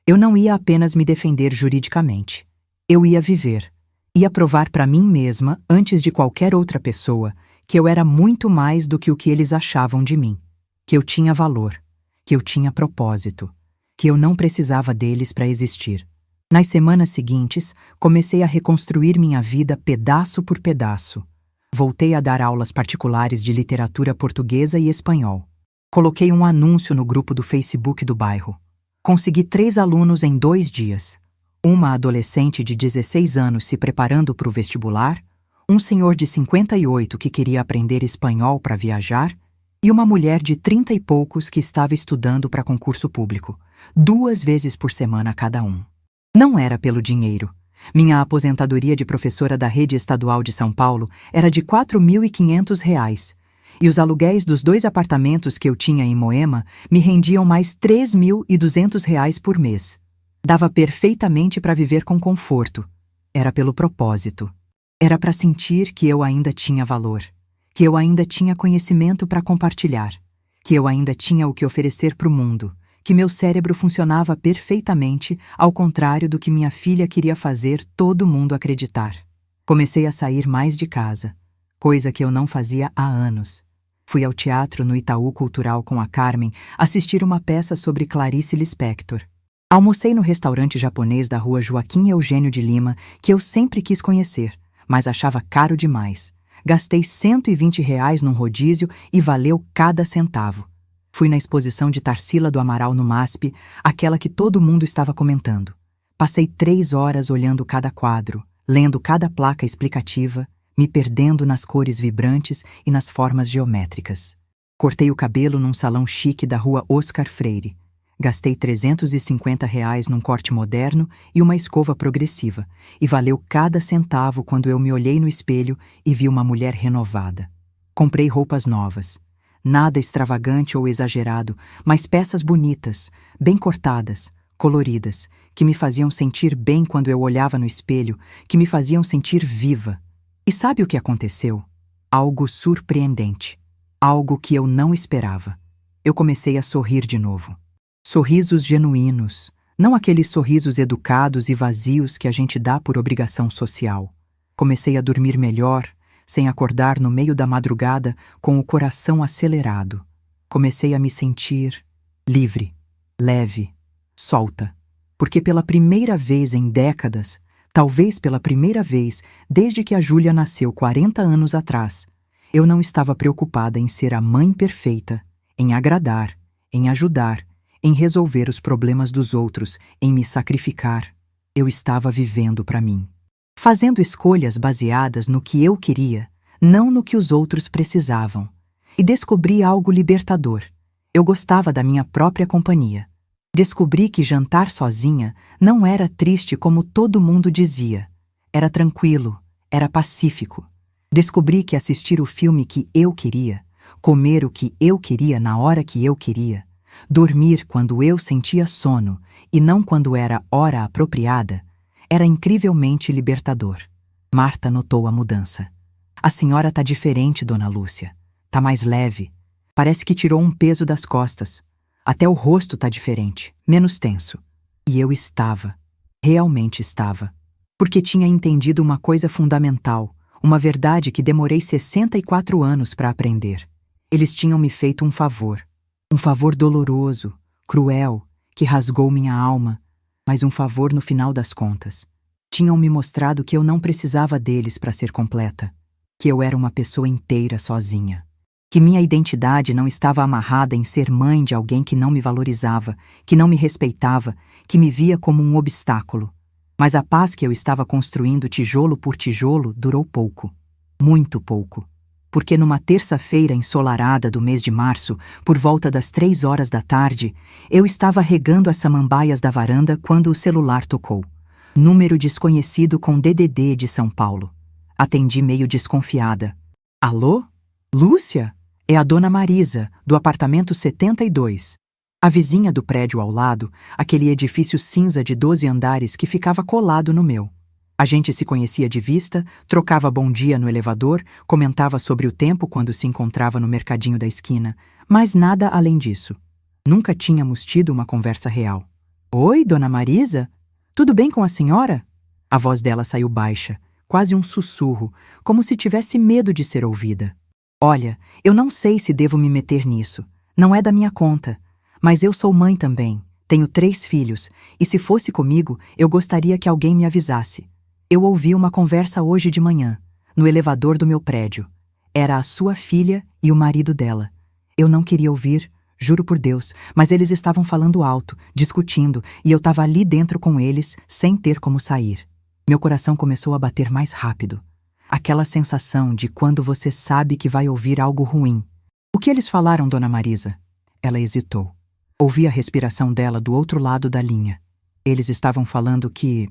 Eu não ia apenas me defender juridicamente. Eu ia viver. Ia provar para mim mesma, antes de qualquer outra pessoa, que eu era muito mais do que o que eles achavam de mim. Que eu tinha valor. Que eu tinha propósito. Que eu não precisava deles para existir. Nas semanas seguintes, comecei a reconstruir minha vida pedaço por pedaço. Voltei a dar aulas particulares de literatura portuguesa e espanhol. Coloquei um anúncio no grupo do Facebook do bairro. Consegui 3 alunos em 2 dias. Uma adolescente de 16 anos se preparando para o vestibular, um senhor de 58 que queria aprender espanhol para viajar e uma mulher de 30 e poucos que estava estudando para concurso público, 2 vezes por semana cada um. Não era pelo dinheiro. Minha aposentadoria de professora da rede estadual de São Paulo era de R$ 4.500 e os aluguéis dos 2 apartamentos que eu tinha em Moema me rendiam mais R$ 3.200 por mês. Dava perfeitamente para viver com conforto. Era pelo propósito. Era para sentir que eu ainda tinha valor, que eu ainda tinha conhecimento para compartilhar, que eu ainda tinha o que oferecer para o mundo, que meu cérebro funcionava perfeitamente, ao contrário do que minha filha queria fazer todo mundo acreditar. Comecei a sair mais de casa, coisa que eu não fazia há anos. Fui ao teatro no Itaú Cultural com a Carmen assistir uma peça sobre Clarice Lispector. Almocei no restaurante japonês da rua Joaquim Eugênio de Lima, que eu sempre quis conhecer, mas achava caro demais. Gastei R$ 120 num rodízio e valeu cada centavo. Fui na exposição de Tarsila do Amaral no MASP, aquela que todo mundo estava comentando. Passei 3 horas olhando cada quadro, lendo cada placa explicativa, me perdendo nas cores vibrantes e nas formas geométricas. Cortei o cabelo num salão chique da rua Oscar Freire. Gastei R$ 350 num corte moderno e uma escova progressiva, e valeu cada centavo quando eu me olhei no espelho e vi uma mulher renovada. Comprei roupas novas. Nada extravagante ou exagerado, mas peças bonitas, bem cortadas, coloridas, que me faziam sentir bem quando eu olhava no espelho, que me faziam sentir viva. E sabe o que aconteceu? Algo surpreendente. Algo que eu não esperava. Eu comecei a sorrir de novo. Sorrisos genuínos, não aqueles sorrisos educados e vazios que a gente dá por obrigação social. Comecei a dormir melhor, sem acordar no meio da madrugada com o coração acelerado. Comecei a me sentir livre, leve, solta. Porque pela primeira vez em décadas, talvez pela primeira vez desde que a Júlia nasceu 40 anos atrás, eu não estava preocupada em ser a mãe perfeita, em agradar, em ajudar, em resolver os problemas dos outros, em me sacrificar. Eu estava vivendo para mim. Fazendo escolhas baseadas no que eu queria, não no que os outros precisavam. E descobri algo libertador. Eu gostava da minha própria companhia. Descobri que jantar sozinha não era triste como todo mundo dizia. Era tranquilo, era pacífico. Descobri que assistir o filme que eu queria, comer o que eu queria na hora que eu queria, dormir quando eu sentia sono e não quando era hora apropriada, era incrivelmente libertador. Marta notou a mudança. A senhora tá diferente, dona Lúcia. Tá mais leve. Parece que tirou um peso das costas. Até o rosto tá diferente, menos tenso. E eu estava. Realmente estava. Porque tinha entendido uma coisa fundamental, uma verdade que demorei 64 anos para aprender. Eles tinham me feito um favor. Um favor doloroso, cruel, que rasgou minha alma, mas um favor no final das contas. Tinham me mostrado que eu não precisava deles para ser completa. que eu era uma pessoa inteira sozinha. Que minha identidade não estava amarrada em ser mãe de alguém que não me valorizava, que não me respeitava, que me via como um obstáculo. Mas a paz que eu estava construindo tijolo por tijolo durou pouco. Muito pouco. Porque numa terça-feira ensolarada do mês de março, por volta das 3 horas da tarde, eu estava regando as samambaias da varanda quando o celular tocou. Número desconhecido com DDD de São Paulo. Atendi meio desconfiada. Alô? Lúcia? É a dona Marisa, do apartamento 72. A vizinha do prédio ao lado, aquele edifício cinza de 12 andares que ficava colado no meu. A gente se conhecia de vista, trocava bom dia no elevador, comentava sobre o tempo quando se encontrava no mercadinho da esquina, mas nada além disso. Nunca tínhamos tido uma conversa real. Oi, dona Marisa? Tudo bem com a senhora? A voz dela saiu baixa, quase um sussurro, como se tivesse medo de ser ouvida. Olha, eu não sei se devo me meter nisso. Não é da minha conta. Mas eu sou mãe também. Tenho 3 filhos, e se fosse comigo, eu gostaria que alguém me avisasse. Eu ouvi uma conversa hoje de manhã, no elevador do meu prédio. Era a sua filha e o marido dela. Eu não queria ouvir, juro por Deus, mas eles estavam falando alto, discutindo, e eu estava ali dentro com eles, sem ter como sair. Meu coração começou a bater mais rápido. Aquela sensação de quando você sabe que vai ouvir algo ruim. O que eles falaram, dona Marisa? Ela hesitou. Ouvi a respiração dela do outro lado da linha. Eles estavam falando que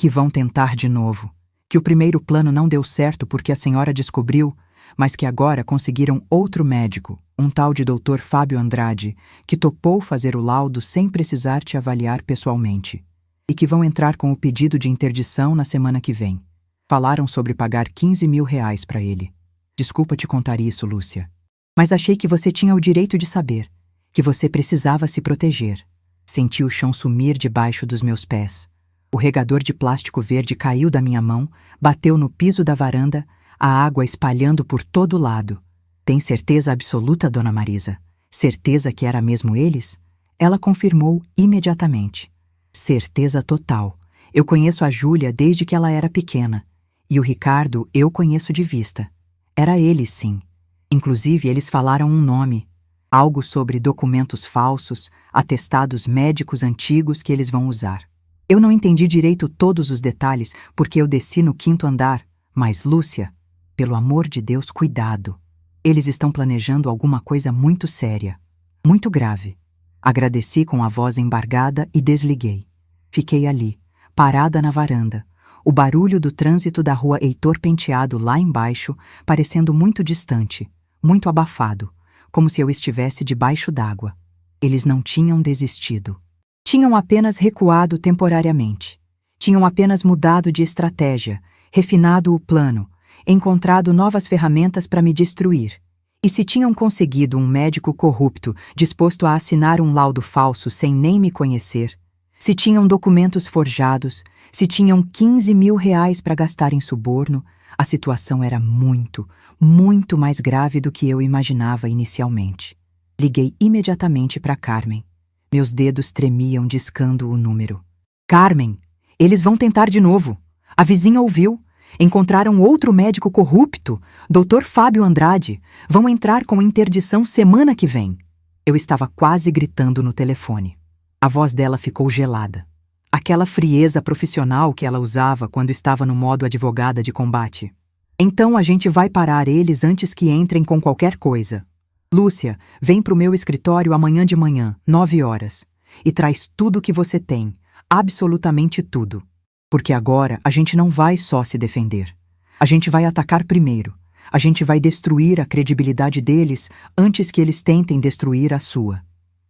vão tentar de novo. Que o primeiro plano não deu certo porque a senhora descobriu, mas que agora conseguiram outro médico, um tal de Dr. Fábio Andrade, que topou fazer o laudo sem precisar te avaliar pessoalmente. E que vão entrar com o pedido de interdição na semana que vem. Falaram sobre pagar R$ 15.000 para ele. Desculpa te contar isso, Lúcia. Mas achei que você tinha o direito de saber, que você precisava se proteger. Senti o chão sumir debaixo dos meus pés. O regador de plástico verde caiu da minha mão, bateu no piso da varanda, a água espalhando por todo lado. Tem certeza absoluta, dona Marisa? Certeza que era mesmo eles? Ela confirmou imediatamente. Certeza total. Eu conheço a Júlia desde que ela era pequena. E o Ricardo eu conheço de vista. Era ele, sim. Inclusive, eles falaram um nome. Algo sobre documentos falsos, atestados médicos antigos que eles vão usar. Eu não entendi direito todos os detalhes porque eu desci no 5º andar. Mas, Lúcia, pelo amor de Deus, cuidado. Eles estão planejando alguma coisa muito séria. Muito grave. Agradeci com a voz embargada e desliguei. Fiquei ali, parada na varanda. O barulho do trânsito da rua Heitor Penteado lá embaixo, parecendo muito distante, muito abafado, como se eu estivesse debaixo d'água. Eles não tinham desistido. Tinham apenas recuado temporariamente. Tinham apenas mudado de estratégia, refinado o plano, encontrado novas ferramentas para me destruir. E se tinham conseguido um médico corrupto disposto a assinar um laudo falso sem nem me conhecer, se tinham documentos forjados, se tinham R$ 15.000 para gastar em suborno, a situação era muito, muito mais grave do que eu imaginava inicialmente. Liguei imediatamente para Carmen. Meus dedos tremiam discando o número. Carmen, eles vão tentar de novo. A vizinha ouviu. Encontraram outro médico corrupto, Dr. Fábio Andrade. Vão entrar com interdição semana que vem. Eu estava quase gritando no telefone. A voz dela ficou gelada. Aquela frieza profissional que ela usava quando estava no modo advogada de combate. Então a gente vai parar eles antes que entrem com qualquer coisa. Lúcia, vem pro meu escritório amanhã de manhã, 9 horas. E traz tudo o que você tem. Absolutamente tudo. Porque agora a gente não vai só se defender. A gente vai atacar primeiro. A gente vai destruir a credibilidade deles antes que eles tentem destruir a sua.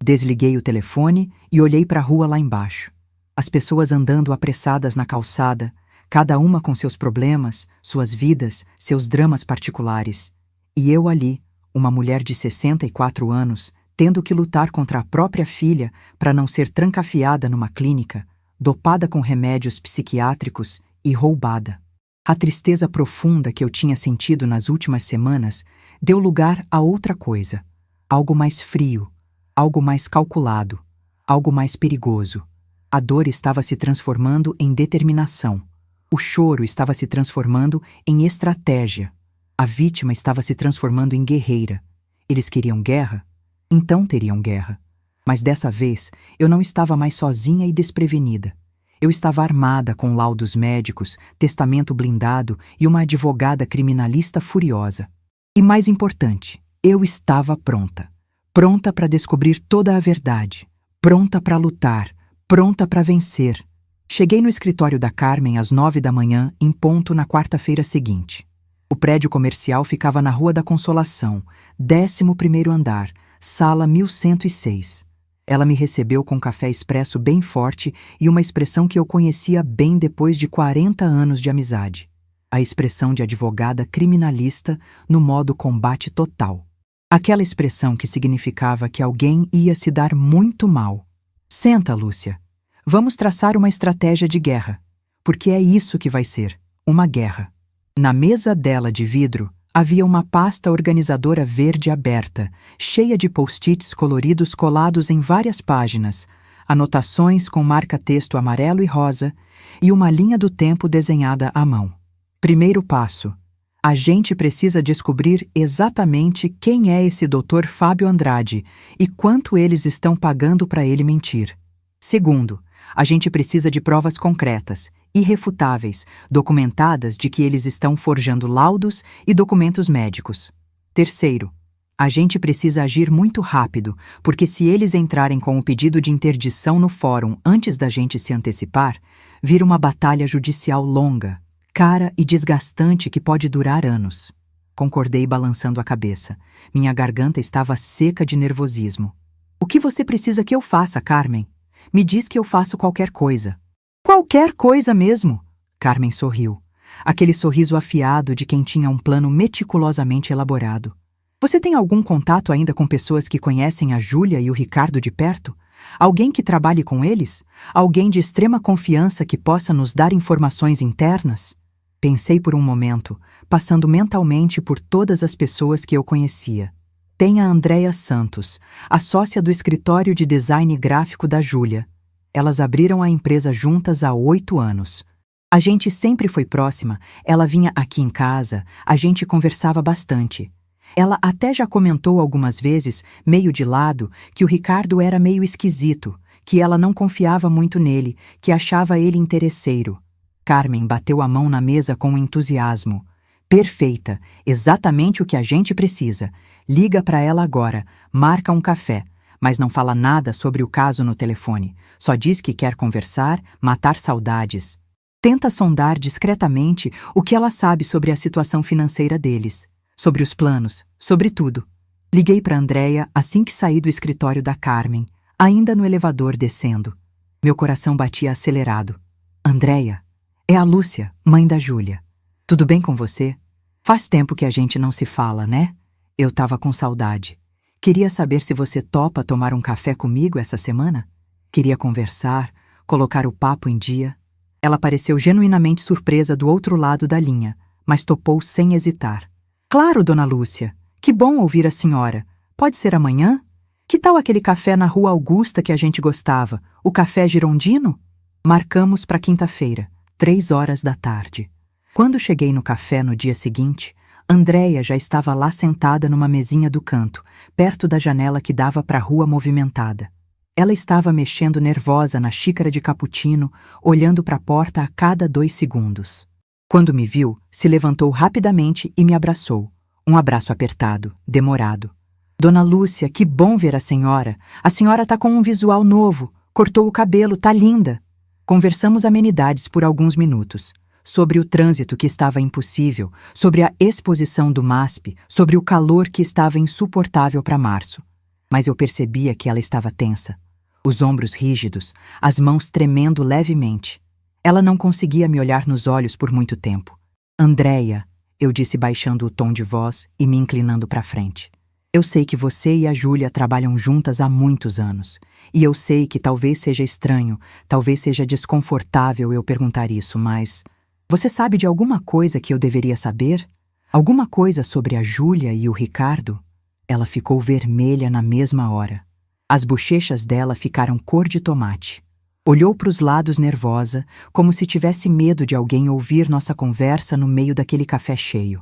Desliguei o telefone e olhei para a rua lá embaixo. As pessoas andando apressadas na calçada, cada uma com seus problemas, suas vidas, seus dramas particulares. E eu ali, uma mulher de 64 anos, tendo que lutar contra a própria filha para não ser trancafiada numa clínica, dopada com remédios psiquiátricos e roubada. A tristeza profunda que eu tinha sentido nas últimas semanas deu lugar a outra coisa, algo mais frio, algo mais calculado, algo mais perigoso. A dor estava se transformando em determinação. O choro estava se transformando em estratégia. A vítima estava se transformando em guerreira. Eles queriam guerra? Então teriam guerra. Mas dessa vez, eu não estava mais sozinha e desprevenida. Eu estava armada com laudos médicos, testamento blindado e uma advogada criminalista furiosa. E mais importante, eu estava pronta. Pronta para descobrir toda a verdade. Pronta para lutar. Pronta para vencer. Cheguei no escritório da Carmen às 9 da manhã, em ponto na quarta-feira seguinte. O prédio comercial ficava na Rua da Consolação, 11º andar, sala 1106. Ela me recebeu com café expresso bem forte e uma expressão que eu conhecia bem depois de 40 anos de amizade. A expressão de advogada criminalista no modo combate total. Aquela expressão que significava que alguém ia se dar muito mal. Senta, Lúcia. Vamos traçar uma estratégia de guerra. Porque é isso que vai ser, uma guerra. Na mesa dela de vidro, havia uma pasta organizadora verde aberta, cheia de post-its coloridos colados em várias páginas, anotações com marca-texto amarelo e rosa e uma linha do tempo desenhada à mão. Primeiro passo. A gente precisa descobrir exatamente quem é esse Dr. Fábio Andrade e quanto eles estão pagando para ele mentir. Segundo, a gente precisa de provas concretas, irrefutáveis, documentadas de que eles estão forjando laudos e documentos médicos. Terceiro, a gente precisa agir muito rápido, porque se eles entrarem com o pedido de interdição no fórum antes da gente se antecipar, vira uma batalha judicial longa, cara e desgastante que pode durar anos. Concordei balançando a cabeça. Minha garganta estava seca de nervosismo. O que você precisa que eu faça, Carmen? Me diz que eu faço qualquer coisa. Qualquer coisa mesmo? Carmen sorriu. Aquele sorriso afiado de quem tinha um plano meticulosamente elaborado. Você tem algum contato ainda com pessoas que conhecem a Júlia e o Ricardo de perto? Alguém que trabalhe com eles? Alguém de extrema confiança que possa nos dar informações internas? Pensei por um momento, passando mentalmente por todas as pessoas que eu conhecia. Tem a Andréia Santos, a sócia do escritório de design gráfico da Júlia. Elas abriram a empresa juntas há 8 anos. A gente sempre foi próxima, ela vinha aqui em casa, a gente conversava bastante. Ela até já comentou algumas vezes, meio de lado, que o Ricardo era meio esquisito, que ela não confiava muito nele, que achava ele interesseiro. Carmen bateu a mão na mesa com entusiasmo. Perfeita, exatamente o que a gente precisa. Liga para ela agora, marca um café, mas não fala nada sobre o caso no telefone. Só diz que quer conversar, matar saudades. Tenta sondar discretamente o que ela sabe sobre a situação financeira deles, sobre os planos, sobre tudo. Liguei para Andréia assim que saí do escritório da Carmen, ainda no elevador descendo. Meu coração batia acelerado. Andréia, é a Lúcia, mãe da Júlia. Tudo bem com você? Faz tempo que a gente não se fala, né? Eu tava com saudade. Queria saber se você topa tomar um café comigo essa semana? Queria conversar, colocar o papo em dia. Ela pareceu genuinamente surpresa do outro lado da linha, mas topou sem hesitar. Claro, dona Lúcia. Que bom ouvir a senhora. Pode ser amanhã? Que tal aquele café na Rua Augusta que a gente gostava? O café girondino? Marcamos para quinta-feira, 3 da tarde. Quando cheguei no café no dia seguinte, Andréia já estava lá sentada numa mesinha do canto, perto da janela que dava para a rua movimentada. Ela estava mexendo nervosa na xícara de cappuccino, olhando para a porta a cada 2 segundos. Quando me viu, se levantou rapidamente e me abraçou. Um abraço apertado, demorado. Dona Lúcia, que bom ver a senhora. A senhora tá com um visual novo. Cortou o cabelo, tá linda. Conversamos amenidades por alguns minutos. Sobre o trânsito que estava impossível, sobre a exposição do MASP, sobre o calor que estava insuportável para março. Mas eu percebia que ela estava tensa. Os ombros rígidos, as mãos tremendo levemente. Ela não conseguia me olhar nos olhos por muito tempo. Andréia, eu disse baixando o tom de voz e me inclinando para frente. Eu sei que você e a Júlia trabalham juntas há muitos anos. E eu sei que talvez seja estranho, talvez seja desconfortável eu perguntar isso, mas... Você sabe de alguma coisa que eu deveria saber? Alguma coisa sobre a Júlia e o Ricardo? Ela ficou vermelha na mesma hora. As bochechas dela ficaram cor de tomate. Olhou para os lados nervosa, como se tivesse medo de alguém ouvir nossa conversa no meio daquele café cheio.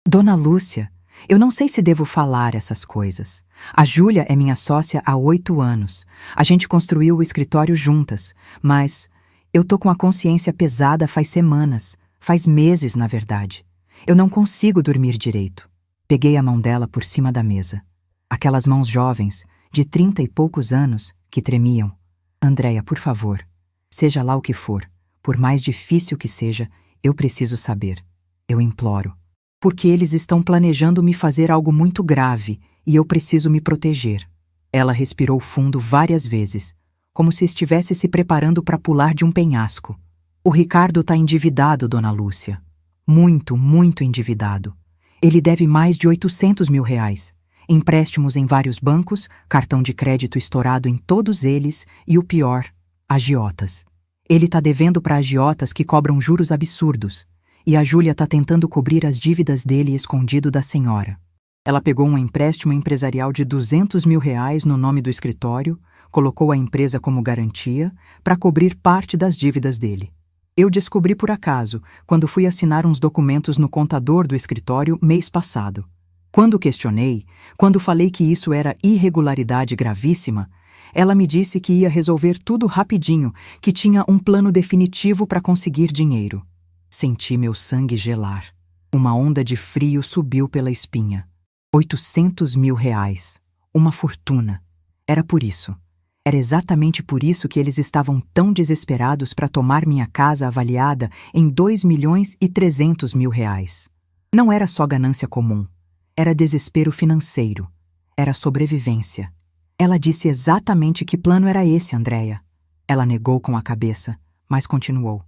Dona Lúcia, eu não sei se devo falar essas coisas. A Júlia é minha sócia há 8 anos. A gente construiu o escritório juntas, mas eu tô com a consciência pesada faz semanas, faz meses, na verdade. Eu não consigo dormir direito. Peguei a mão dela por cima da mesa. Aquelas mãos jovens, de 30 e poucos anos, que tremiam. Andréia, por favor, seja lá o que for, por mais difícil que seja, eu preciso saber. Eu imploro. Porque eles estão planejando me fazer algo muito grave e eu preciso me proteger. Ela respirou fundo várias vezes, como se estivesse se preparando para pular de um penhasco. O Ricardo está endividado, Dona Lúcia. Muito, muito endividado. Ele deve mais de 800 mil reais. Empréstimos em vários bancos, cartão de crédito estourado em todos eles e o pior, agiotas. Ele está devendo para agiotas que cobram juros absurdos. E a Júlia está tentando cobrir as dívidas dele escondido da senhora. Ela pegou um empréstimo empresarial de 200 mil reais no nome do escritório, colocou a empresa como garantia para cobrir parte das dívidas dele. Eu descobri por acaso, quando fui assinar uns documentos no contador do escritório mês passado. Quando questionei, quando falei que isso era irregularidade gravíssima, ela me disse que ia resolver tudo rapidinho, que tinha um plano definitivo para conseguir dinheiro. Senti meu sangue gelar. Uma onda de frio subiu pela espinha. 800 mil reais. Uma fortuna. Era por isso. Era exatamente por isso que eles estavam tão desesperados para tomar minha casa avaliada em 2.300.000 reais. Não era só ganância comum. Era desespero financeiro. Era sobrevivência. Ela disse exatamente que plano era esse, Andréia. Ela negou com a cabeça, mas continuou.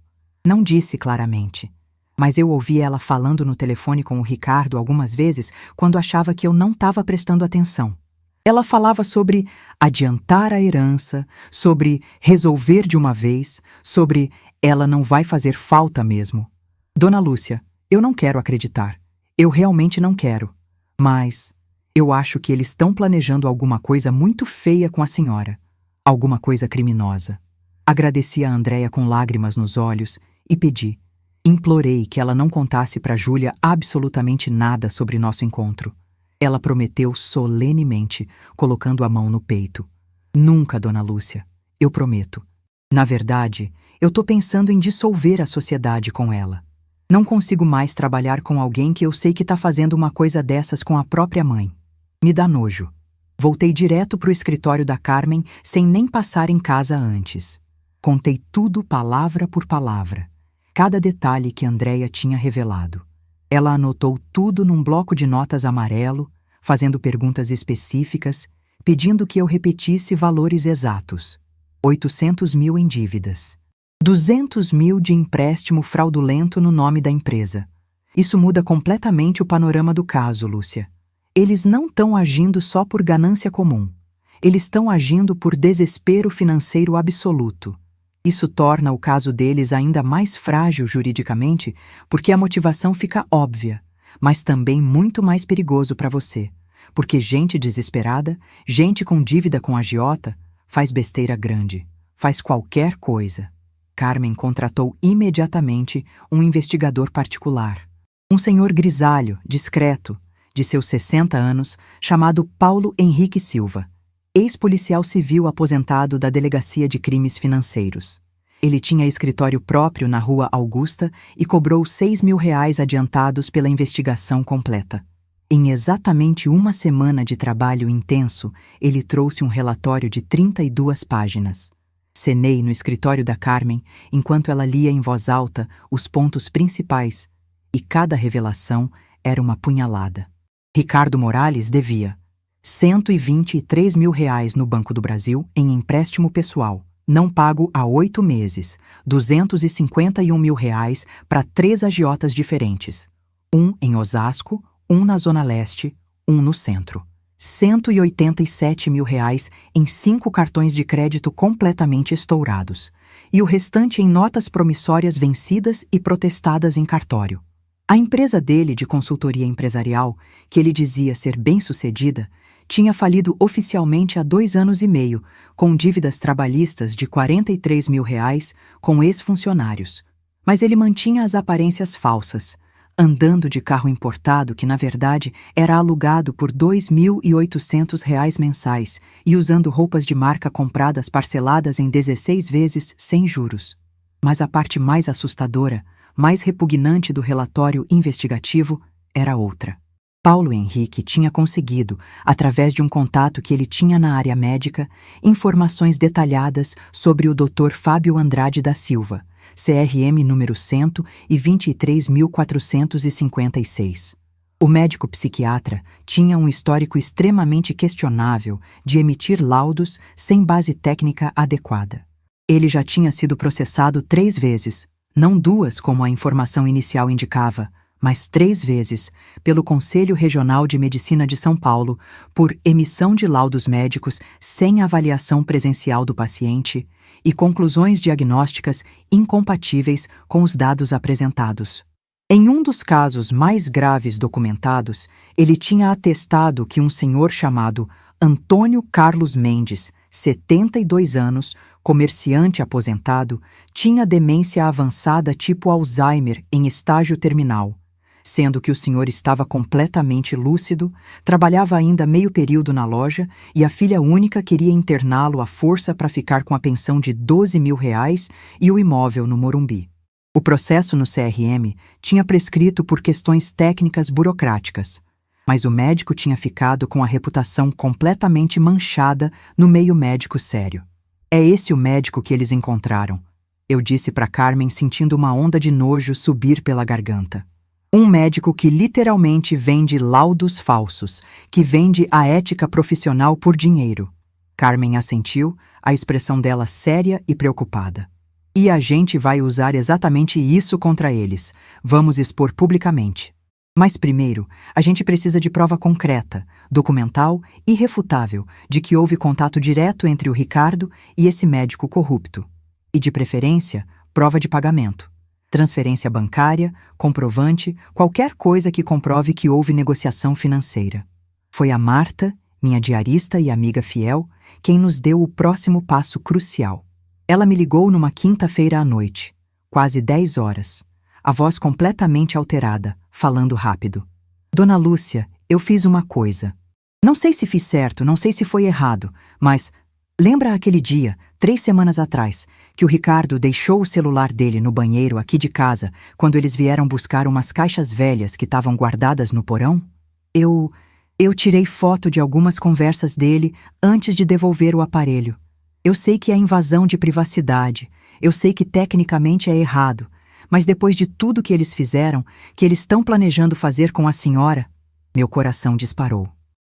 Não disse claramente, mas eu ouvi ela falando no telefone com o Ricardo algumas vezes quando achava que eu não estava prestando atenção. Ela falava sobre adiantar a herança, sobre resolver de uma vez, sobre ela não vai fazer falta mesmo. Dona Lúcia, eu não quero acreditar. Eu realmente não quero. Mas eu acho que eles estão planejando alguma coisa muito feia com a senhora. Alguma coisa criminosa. Agradeci a Andréia com lágrimas nos olhos e pedi, implorei que ela não contasse para Júlia absolutamente nada sobre nosso encontro. Ela prometeu solenemente, colocando a mão no peito. Nunca, Dona Lúcia, eu prometo. Na verdade, eu tô pensando em dissolver a sociedade com ela. Não consigo mais trabalhar com alguém que eu sei que tá fazendo uma coisa dessas com a própria mãe. Me dá nojo. Voltei direto pro escritório da Carmen sem nem passar em casa antes. Contei tudo palavra por palavra. Cada detalhe que Andréia tinha revelado. Ela anotou tudo num bloco de notas amarelo, fazendo perguntas específicas, pedindo que eu repetisse valores exatos. 800 mil em dívidas. 200 mil de empréstimo fraudulento no nome da empresa. Isso muda completamente o panorama do caso, Lúcia. Eles não estão agindo só por ganância comum. Eles estão agindo por desespero financeiro absoluto. Isso torna o caso deles ainda mais frágil juridicamente, porque a motivação fica óbvia, mas também muito mais perigoso para você, porque gente desesperada, gente com dívida com agiota, faz besteira grande, faz qualquer coisa. Carmen contratou imediatamente um investigador particular, um senhor grisalho, discreto, de seus 60 anos, chamado Paulo Henrique Silva, ex-policial civil aposentado da Delegacia de Crimes Financeiros. Ele tinha escritório próprio na Rua Augusta e cobrou 6 mil reais adiantados pela investigação completa. Em exatamente uma semana de trabalho intenso, ele trouxe um relatório de 32 páginas. Cenei no escritório da Carmen enquanto ela lia em voz alta os pontos principais, e cada revelação era uma punhalada. Ricardo Morales devia 123 mil reais no Banco do Brasil em empréstimo pessoal, não pago há 8 meses, 251 mil reais para 3 agiotas diferentes. Um em Osasco, um na Zona Leste, um no Centro. 187 mil reais em 5 cartões de crédito completamente estourados, e o restante em notas promissórias vencidas e protestadas em cartório. A empresa dele de consultoria empresarial, que ele dizia ser bem-sucedida, tinha falido oficialmente há 2 anos e meio, com dívidas trabalhistas de 43 mil reais com ex-funcionários. Mas ele mantinha as aparências falsas. andando de carro importado que, na verdade, era alugado por R$ 2.800 mensais e usando roupas de marca compradas parceladas em 16 vezes sem juros. Mas a parte mais assustadora, mais repugnante do relatório investigativo era outra. Paulo Henrique tinha conseguido, através de um contato que ele tinha na área médica, informações detalhadas sobre o Dr. Fábio Andrade da Silva, CRM número 123.456. O médico psiquiatra tinha um histórico extremamente questionável de emitir laudos sem base técnica adequada. Ele já tinha sido processado 3 vezes, não 2 como a informação inicial indicava, mas 3 vezes, pelo Conselho Regional de Medicina de São Paulo, por emissão de laudos médicos sem avaliação presencial do paciente e conclusões diagnósticas incompatíveis com os dados apresentados. Em um dos casos mais graves documentados, ele tinha atestado que um senhor chamado Antônio Carlos Mendes, 72 anos, comerciante aposentado, tinha demência avançada tipo Alzheimer em estágio terminal, sendo que o senhor estava completamente lúcido, trabalhava ainda meio período na loja e a filha única queria interná-lo à força para ficar com a pensão de R$ 12.000 e o imóvel no Morumbi. O processo no CRM tinha prescrito por questões técnicas burocráticas, mas o médico tinha ficado com a reputação completamente manchada no meio médico sério. É esse o médico que eles encontraram, eu disse para Carmen sentindo uma onda de nojo subir pela garganta. Um médico que literalmente vende laudos falsos, que vende a ética profissional por dinheiro. Carmen assentiu, a expressão dela séria e preocupada. E a gente vai usar exatamente isso contra eles. Vamos expor publicamente. Mas primeiro, a gente precisa de prova concreta, documental e irrefutável de que houve contato direto entre o Ricardo e esse médico corrupto. E de preferência, prova de pagamento. Transferência bancária, comprovante, qualquer coisa que comprove que houve negociação financeira. Foi a Marta, minha diarista e amiga fiel, quem nos deu o próximo passo crucial. Ela me ligou numa quinta-feira à noite, quase 10 horas, a voz completamente alterada, falando rápido. Dona Lúcia, eu fiz uma coisa. Não sei se fiz certo, não sei se foi errado, mas lembra aquele dia, 3 semanas atrás, que o Ricardo deixou o celular dele no banheiro aqui de casa quando eles vieram buscar umas caixas velhas que estavam guardadas no porão? Eu tirei foto de algumas conversas dele antes de devolver o aparelho. Eu sei que é invasão de privacidade, eu sei que tecnicamente é errado, mas depois de tudo que eles fizeram, que eles estão planejando fazer com a senhora, meu coração disparou.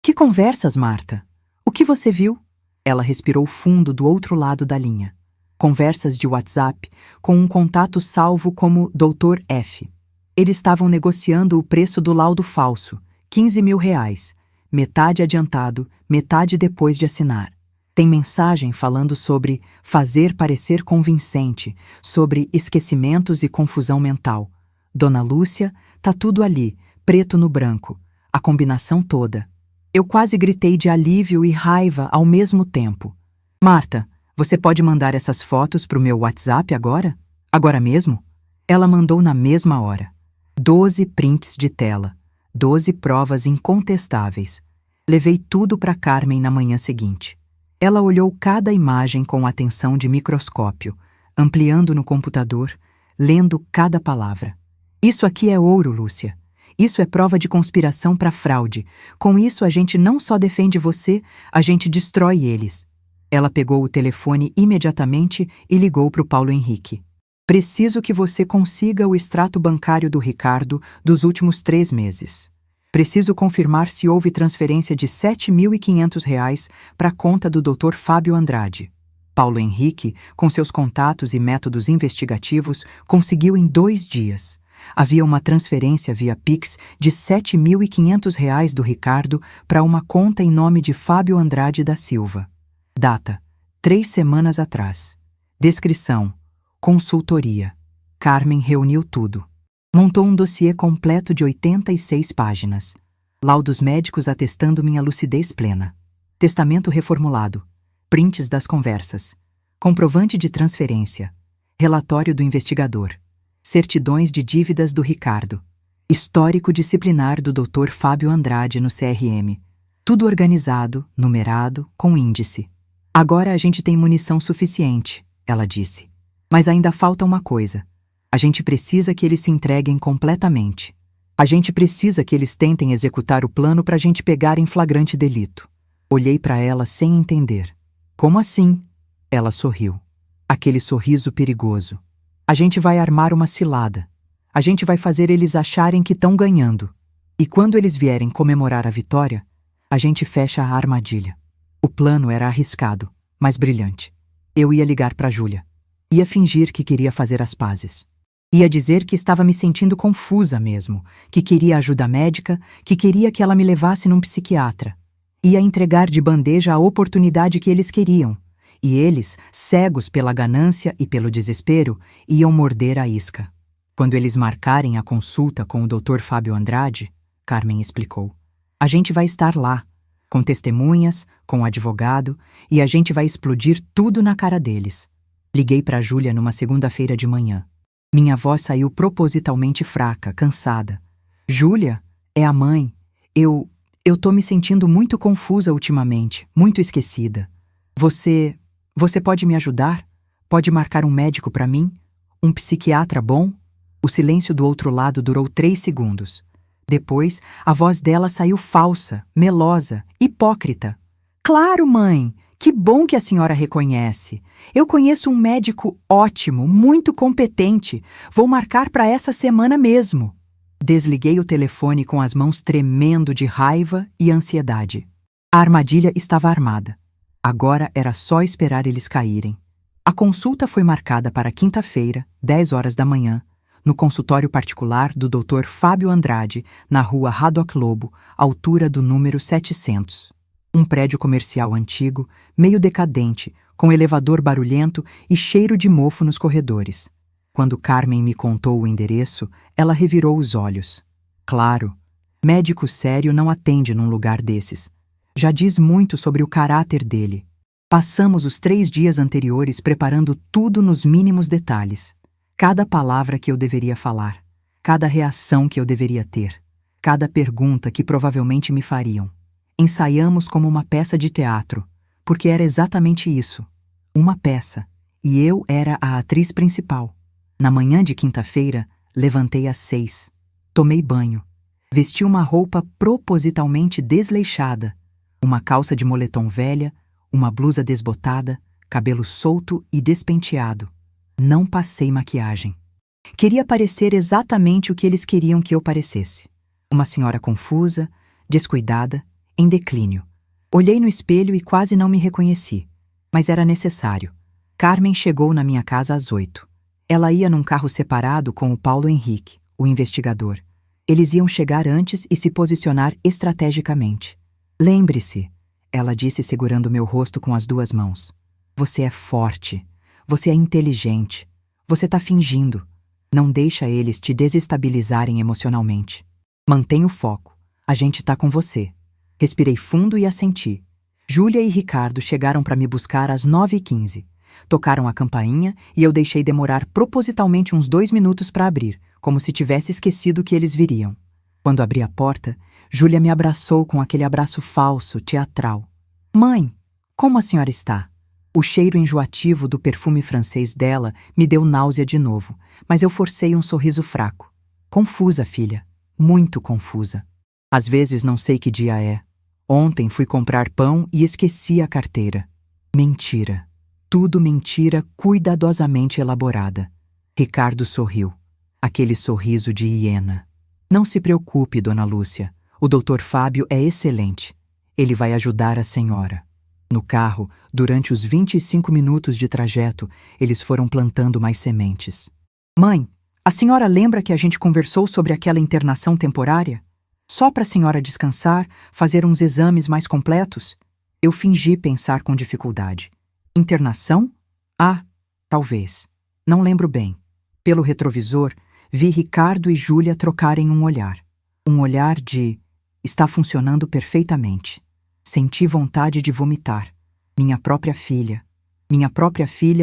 Que conversas, Marta? O que você viu? Ela respirou fundo do outro lado da linha. Conversas de WhatsApp com um contato salvo como Dr. F. Eles estavam negociando o preço do laudo falso, R$ 15.000, metade adiantado, metade depois de assinar. Tem mensagem falando sobre fazer parecer convincente, sobre esquecimentos e confusão mental. Dona Lúcia, tá tudo ali, preto no branco, a combinação toda. Eu quase gritei de alívio e raiva ao mesmo tempo. Marta, você pode mandar essas fotos pro meu WhatsApp agora? Agora mesmo? Ela mandou na mesma hora. 12 prints de tela, 12 provas incontestáveis. Levei tudo para Carmen na manhã seguinte. Ela olhou cada imagem com atenção de microscópio, ampliando no computador, lendo cada palavra. Isso aqui é ouro, Lúcia. Isso é prova de conspiração para fraude. Com isso, a gente não só defende você, a gente destrói eles. Ela pegou o telefone imediatamente e ligou para o Paulo Henrique. Preciso que você consiga o extrato bancário do Ricardo dos últimos 3 meses. Preciso confirmar se houve transferência de R$ 7.500 para a conta do Dr. Fábio Andrade. Paulo Henrique, com seus contatos e métodos investigativos, conseguiu em 2 dias. Havia uma transferência via Pix de R$ 7.500 do Ricardo para uma conta em nome de Fábio Andrade da Silva. Data: 3 semanas atrás. Descrição: consultoria. Carmen reuniu tudo. Montou um dossiê completo de 86 páginas. Laudos médicos atestando minha lucidez plena. Testamento reformulado. Prints das conversas. Comprovante de transferência. Relatório do investigador. Certidões de dívidas do Ricardo. Histórico disciplinar do Dr. Fábio Andrade no CRM. Tudo organizado, numerado, com índice. Agora a gente tem munição suficiente, ela disse. Mas ainda falta uma coisa. A gente precisa que eles se entreguem completamente. A gente precisa que eles tentem executar o plano para a gente pegar em flagrante delito. Olhei para ela sem entender. Como assim? Ela sorriu. Aquele sorriso perigoso. A gente vai armar uma cilada. A gente vai fazer eles acharem que estão ganhando. E quando eles vierem comemorar a vitória, a gente fecha a armadilha. O plano era arriscado, mas brilhante. Eu ia ligar para Júlia. Ia fingir que queria fazer as pazes. Ia dizer que estava me sentindo confusa mesmo, que queria ajuda médica, que queria que ela me levasse num psiquiatra. Ia entregar de bandeja a oportunidade que eles queriam. E eles, cegos pela ganância e pelo desespero, iam morder a isca. Quando eles marcarem a consulta com o Dr. Fábio Andrade, Carmen explicou, a gente vai estar lá, com testemunhas, com o advogado, e a gente vai explodir tudo na cara deles. Liguei para Júlia numa segunda-feira de manhã. Minha voz saiu propositalmente fraca, cansada. Júlia, é a mãe. Eu tô me sentindo muito confusa ultimamente, muito esquecida. Você pode me ajudar? Pode marcar um médico para mim? Um psiquiatra bom? O silêncio do outro lado durou 3 segundos. Depois, a voz dela saiu falsa, melosa, hipócrita. Claro, mãe! Que bom que a senhora reconhece. Eu conheço um médico ótimo, muito competente. Vou marcar para essa semana mesmo. Desliguei o telefone com as mãos tremendo de raiva e ansiedade. A armadilha estava armada. Agora era só esperar eles caírem. A consulta foi marcada para quinta-feira, 10 horas da manhã, no consultório particular do Dr. Fábio Andrade, na rua Haddock Lobo, altura do número 700. Um prédio comercial antigo, meio decadente, com elevador barulhento e cheiro de mofo nos corredores. Quando Carmen me contou o endereço, ela revirou os olhos. Claro, médico sério não atende num lugar desses. Já diz muito sobre o caráter dele. Passamos os 3 dias anteriores preparando tudo nos mínimos detalhes. Cada palavra que eu deveria falar, cada reação que eu deveria ter, cada pergunta que provavelmente me fariam. Ensaiamos como uma peça de teatro, porque era exatamente isso, uma peça, e eu era a atriz principal. Na manhã de quinta-feira, levantei às 6, tomei banho, vesti uma roupa propositalmente desleixada, uma calça de moletom velha, uma blusa desbotada, cabelo solto e despenteado. Não passei maquiagem. Queria parecer exatamente o que eles queriam que eu parecesse. Uma senhora confusa, descuidada, em declínio. Olhei no espelho e quase não me reconheci. Mas era necessário. Carmen chegou na minha casa às 8. Ela ia num carro separado com o Paulo Henrique, o investigador. Eles iam chegar antes e se posicionar estrategicamente. Lembre-se, ela disse segurando meu rosto com as 2 mãos. Você é forte. Você é inteligente. Você está fingindo. Não deixa eles te desestabilizarem emocionalmente. Mantenha o foco. A gente está com você. Respirei fundo e assenti. Júlia e Ricardo chegaram para me buscar às 9h15. Tocaram a campainha e eu deixei demorar propositalmente uns 2 minutos para abrir, como se tivesse esquecido que eles viriam. Quando abri a porta, Júlia me abraçou com aquele abraço falso, teatral. Mãe, como a senhora está? O cheiro enjoativo do perfume francês dela me deu náusea de novo, mas eu forcei um sorriso fraco. Confusa, filha. Muito confusa. Às vezes não sei que dia é. Ontem fui comprar pão e esqueci a carteira. Mentira. Tudo mentira cuidadosamente elaborada. Ricardo sorriu. Aquele sorriso de hiena. Não se preocupe, dona Lúcia. O Dr. Fábio é excelente. Ele vai ajudar a senhora. No carro, durante os 25 minutos de trajeto, eles foram plantando mais sementes. Mãe, a senhora lembra que a gente conversou sobre aquela internação temporária? Só para a senhora descansar, fazer uns exames mais completos? Eu fingi pensar com dificuldade. Internação? Ah, talvez. Não lembro bem. Pelo retrovisor, vi Ricardo e Júlia trocarem um olhar. Um olhar de... está funcionando perfeitamente. Senti vontade de vomitar. Minha própria filha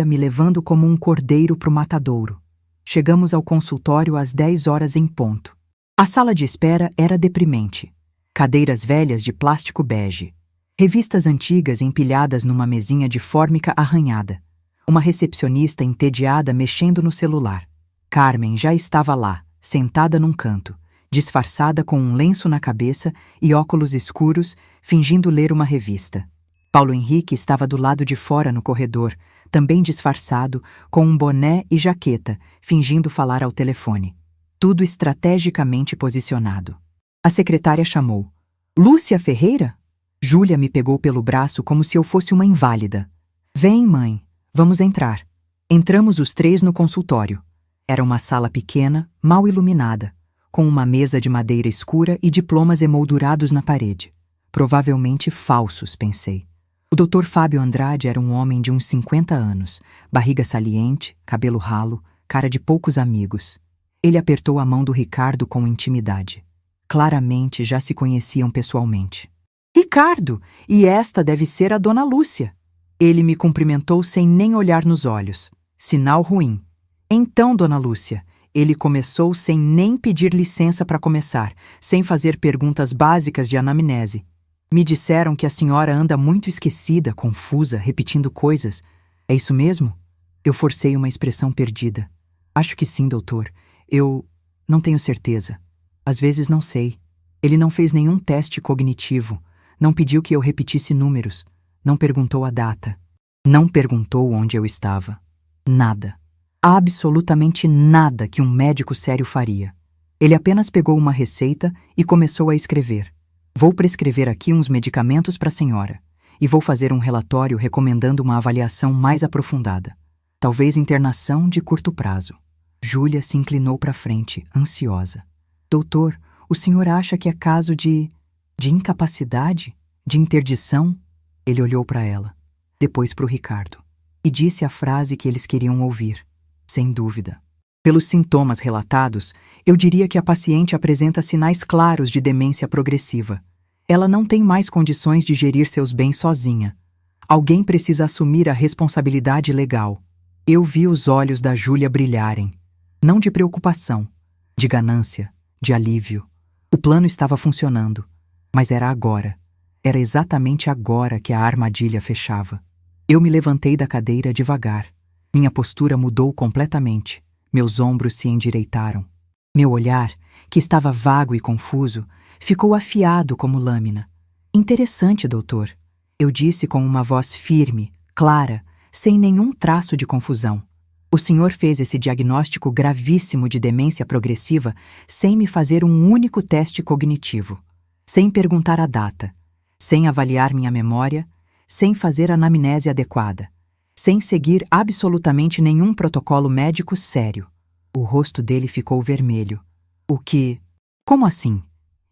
me levando como um cordeiro pro matadouro. Chegamos ao consultório às 10 horas em ponto. A sala de espera era deprimente. Cadeiras velhas de plástico bege. Revistas antigas empilhadas numa mesinha de fórmica arranhada. Uma recepcionista entediada mexendo no celular. Carmen já estava lá, sentada num canto, disfarçada com um lenço na cabeça e óculos escuros, fingindo ler uma revista. Paulo Henrique estava do lado de fora no corredor, também disfarçado, com um boné e jaqueta, fingindo falar ao telefone. Tudo estrategicamente posicionado. A secretária chamou. Lúcia Ferreira? Júlia me pegou pelo braço como se eu fosse uma inválida. Vem, mãe, vamos entrar. Entramos os três no consultório. Era uma sala pequena, mal iluminada, com uma mesa de madeira escura e diplomas emoldurados na parede. Provavelmente falsos, pensei. O Dr. Fábio Andrade era um homem de uns 50 anos, barriga saliente, cabelo ralo, cara de poucos amigos. Ele apertou a mão do Ricardo com intimidade. Claramente já se conheciam pessoalmente. Ricardo, e esta deve ser a Dona Lúcia. Ele me cumprimentou sem nem olhar nos olhos. Sinal ruim. Então, Dona Lúcia, ele começou sem nem pedir licença para começar, sem fazer perguntas básicas de anamnese. Me disseram que a senhora anda muito esquecida, confusa, repetindo coisas. É isso mesmo? Eu forcei uma expressão perdida. Acho que sim, doutor. Eu não tenho certeza. Às vezes não sei. Ele não fez nenhum teste cognitivo. Não pediu que eu repetisse números. Não perguntou a data. Não perguntou onde eu estava. Nada. Absolutamente nada que um médico sério faria. Ele apenas pegou uma receita e começou a escrever. Vou prescrever aqui uns medicamentos para a senhora. E vou fazer um relatório recomendando uma avaliação mais aprofundada. Talvez internação de curto prazo. Júlia se inclinou para frente, ansiosa. Doutor, o senhor acha que é caso de incapacidade? De interdição? Ele olhou para ela, depois para o Ricardo, e disse a frase que eles queriam ouvir. Sem dúvida. Pelos sintomas relatados, eu diria que a paciente apresenta sinais claros de demência progressiva. Ela não tem mais condições de gerir seus bens sozinha. Alguém precisa assumir a responsabilidade legal. Eu vi os olhos da Júlia brilharem. Não de preocupação, de ganância, de alívio. O plano estava funcionando, mas era agora. Era exatamente agora que a armadilha fechava. Eu me levantei da cadeira devagar. Minha postura mudou completamente. Meus ombros se endireitaram. Meu olhar, que estava vago e confuso, ficou afiado como lâmina. Interessante, doutor. Eu disse com uma voz firme, clara, sem nenhum traço de confusão. O senhor fez esse diagnóstico gravíssimo de demência progressiva sem me fazer um único teste cognitivo, sem perguntar a data, sem avaliar minha memória, sem fazer anamnese adequada, sem seguir absolutamente nenhum protocolo médico sério. O rosto dele ficou vermelho. O que? Como assim?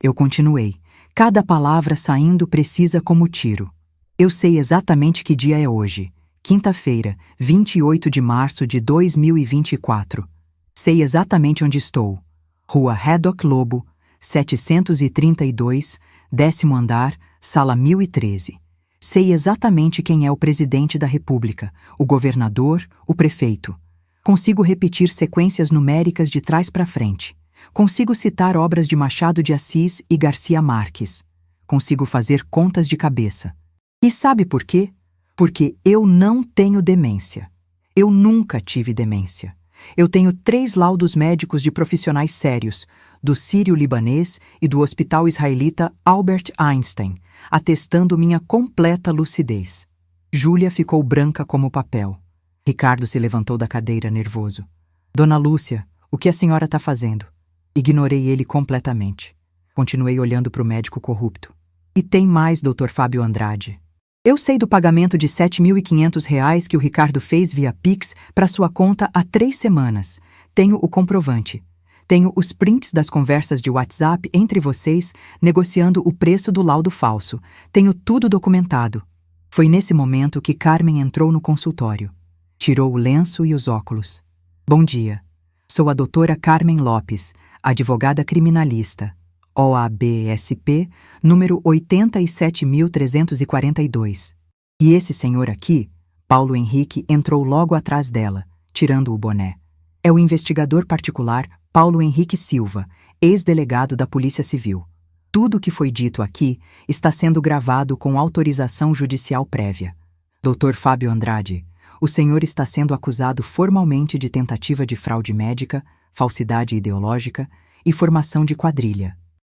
Eu continuei, cada palavra saindo precisa como tiro. Eu sei exatamente que dia é hoje. Quinta-feira, 28 de março de 2024. Sei exatamente onde estou. Rua Haddock Lobo, 732, 10º andar, sala 1013. Sei exatamente quem é o presidente da República, o governador, o prefeito. Consigo repetir sequências numéricas de trás para frente. Consigo citar obras de Machado de Assis e Garcia Marques. Consigo fazer contas de cabeça. E sabe por quê? Porque eu não tenho demência. Eu nunca tive demência. Eu tenho 3 laudos médicos de profissionais sérios, do Sírio-Libanês e do Hospital Israelita Albert Einstein, atestando minha completa lucidez. Júlia ficou branca como papel. Ricardo se levantou da cadeira, nervoso. Dona Lúcia, o que a senhora está fazendo? Ignorei ele completamente. Continuei olhando para o médico corrupto. E tem mais, Dr. Fábio Andrade. Eu sei do pagamento de R$ 7.500 que o Ricardo fez via Pix para sua conta há 3 semanas. Tenho o comprovante. Tenho os prints das conversas de WhatsApp entre vocês, negociando o preço do laudo falso. Tenho tudo documentado. Foi nesse momento que Carmen entrou no consultório. Tirou o lenço e os óculos. Bom dia. Sou a doutora Carmen Lopes, advogada criminalista. OABSP, número 87.342. E esse senhor aqui, Paulo Henrique, entrou logo atrás dela, tirando o boné. É o investigador particular Paulo Henrique Silva, ex-delegado da Polícia Civil. Tudo o que foi dito aqui está sendo gravado com autorização judicial prévia. Dr. Fábio Andrade, o senhor está sendo acusado formalmente de tentativa de fraude médica, falsidade ideológica e formação de quadrilha.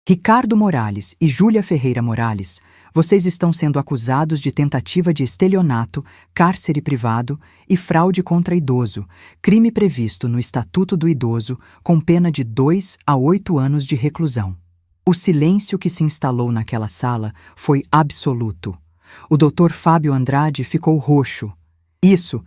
Ricardo Morales e Júlia Ferreira Morales, vocês estão sendo acusados de tentativa de estelionato, cárcere privado e fraude contra idoso, crime previsto no Estatuto do Idoso, com pena de 2 a 8 anos de reclusão. O silêncio que se instalou naquela sala foi absoluto. O Dr. Fábio Andrade ficou roxo. Isso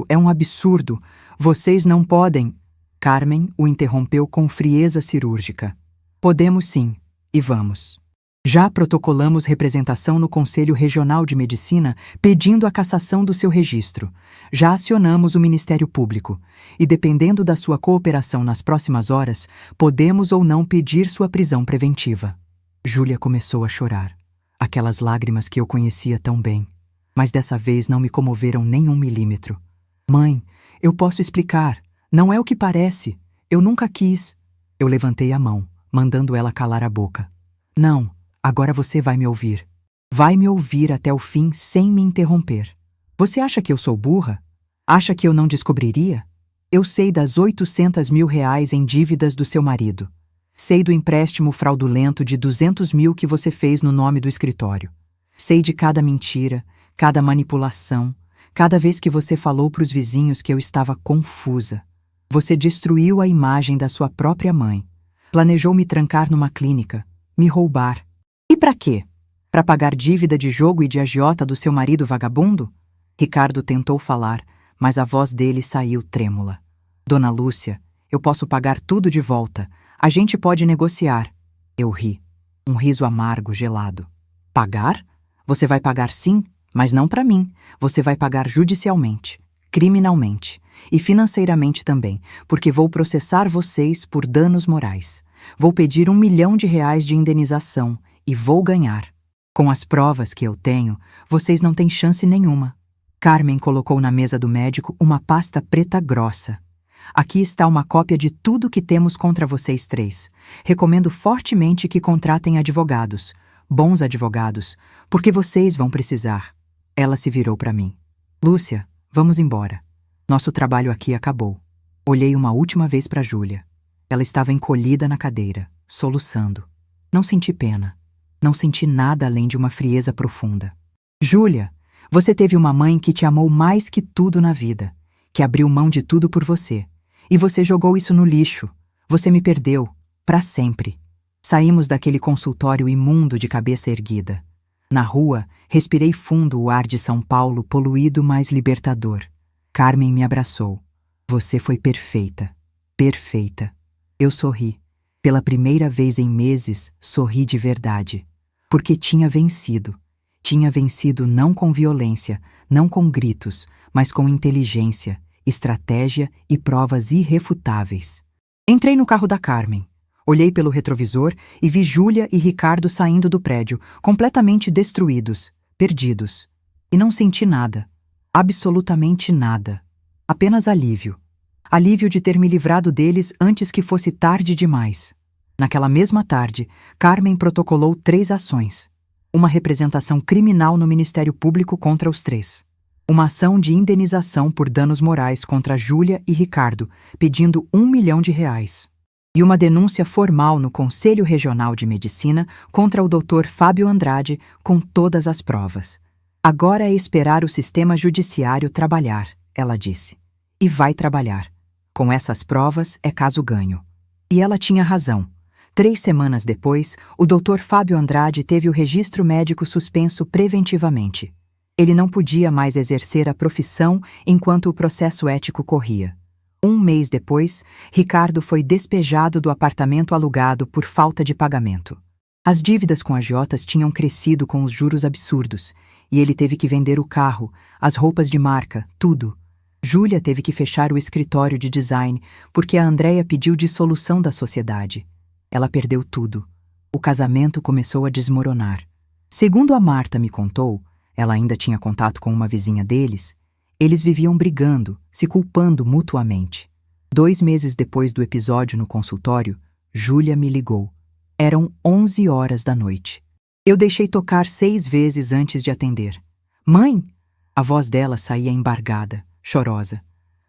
é um absurdo. Vocês não podem... Carmen o interrompeu com frieza cirúrgica. Podemos sim, e vamos. Já protocolamos representação no Conselho Regional de Medicina pedindo a cassação do seu registro. Já acionamos o Ministério Público e, dependendo da sua cooperação nas próximas horas, podemos ou não pedir sua prisão preventiva. Júlia começou a chorar. Aquelas lágrimas que eu conhecia tão bem, mas dessa vez não me comoveram nem 1 milímetro. Mãe, eu posso explicar. Não é o que parece. Eu nunca quis. Eu levantei a mão, mandando ela calar a boca. Não, agora você vai me ouvir. Vai me ouvir até o fim sem me interromper. Você acha que eu sou burra? Acha que eu não descobriria? Eu sei das 800 mil reais em dívidas do seu marido. Sei do empréstimo fraudulento de 200 mil que você fez no nome do escritório. Sei de cada mentira, cada manipulação, cada vez que você falou para os vizinhos que eu estava confusa. Você destruiu a imagem da sua própria mãe. Planejou me trancar numa clínica, me roubar. E para quê? Para pagar dívida de jogo e de agiota do seu marido vagabundo? Ricardo tentou falar, mas a voz dele saiu trêmula. Dona Lúcia, eu posso pagar tudo de volta. A gente pode negociar. Eu ri. Um riso amargo, gelado. Pagar? Você vai pagar sim, mas não para mim. Você vai pagar judicialmente, criminalmente e financeiramente também, porque vou processar vocês por danos morais. Vou pedir 1 milhão de reais de indenização e vou ganhar. Com as provas que eu tenho, vocês não têm chance nenhuma. Carmen colocou na mesa do médico uma pasta preta grossa. Aqui está uma cópia de tudo que temos contra vocês 3. Recomendo fortemente que contratem advogados, bons advogados, porque vocês vão precisar. Ela se virou para mim. Lúcia, vamos embora. Nosso trabalho aqui acabou. Olhei uma última vez para Júlia. Ela estava encolhida na cadeira, soluçando. Não senti pena. Não senti nada além de uma frieza profunda. Júlia, você teve uma mãe que te amou mais que tudo na vida, que abriu mão de tudo por você. E você jogou isso no lixo. Você me perdeu, para sempre. Saímos daquele consultório imundo de cabeça erguida. Na rua, respirei fundo o ar de São Paulo poluído, mas libertador. Carmen me abraçou. Você foi perfeita. Perfeita. Eu sorri. Pela primeira vez em meses, sorri de verdade. Porque tinha vencido. Tinha vencido não com violência, não com gritos, mas com inteligência, estratégia e provas irrefutáveis. Entrei no carro da Carmen. Olhei pelo retrovisor e vi Júlia e Ricardo saindo do prédio, completamente destruídos, perdidos. E não senti nada. Absolutamente nada. Apenas alívio. Alívio de ter me livrado deles antes que fosse tarde demais. Naquela mesma tarde, Carmen protocolou 3 ações. Uma representação criminal no Ministério Público contra os 3. Uma ação de indenização por danos morais contra Júlia e Ricardo, pedindo 1 milhão de reais. E uma denúncia formal no Conselho Regional de Medicina contra o Dr. Fábio Andrade com todas as provas. Agora é esperar o sistema judiciário trabalhar, ela disse. E vai trabalhar. Com essas provas é caso ganho. E ela tinha razão. 3 semanas depois, o Dr. Fábio Andrade teve o registro médico suspenso preventivamente. Ele não podia mais exercer a profissão enquanto o processo ético corria. 1 mês depois, Ricardo foi despejado do apartamento alugado por falta de pagamento. As dívidas com agiotas tinham crescido com os juros absurdos, e ele teve que vender o carro, as roupas de marca, tudo. Júlia teve que fechar o escritório de design porque a Andréia pediu dissolução da sociedade. Ela perdeu tudo. O casamento começou a desmoronar. Segundo a Marta me contou, ela ainda tinha contato com uma vizinha deles, eles viviam brigando, se culpando mutuamente. 2 meses depois do episódio no consultório, Júlia me ligou. Eram 11 horas da noite. Eu deixei tocar 6 vezes antes de atender. Mãe! A voz dela saía embargada, chorosa.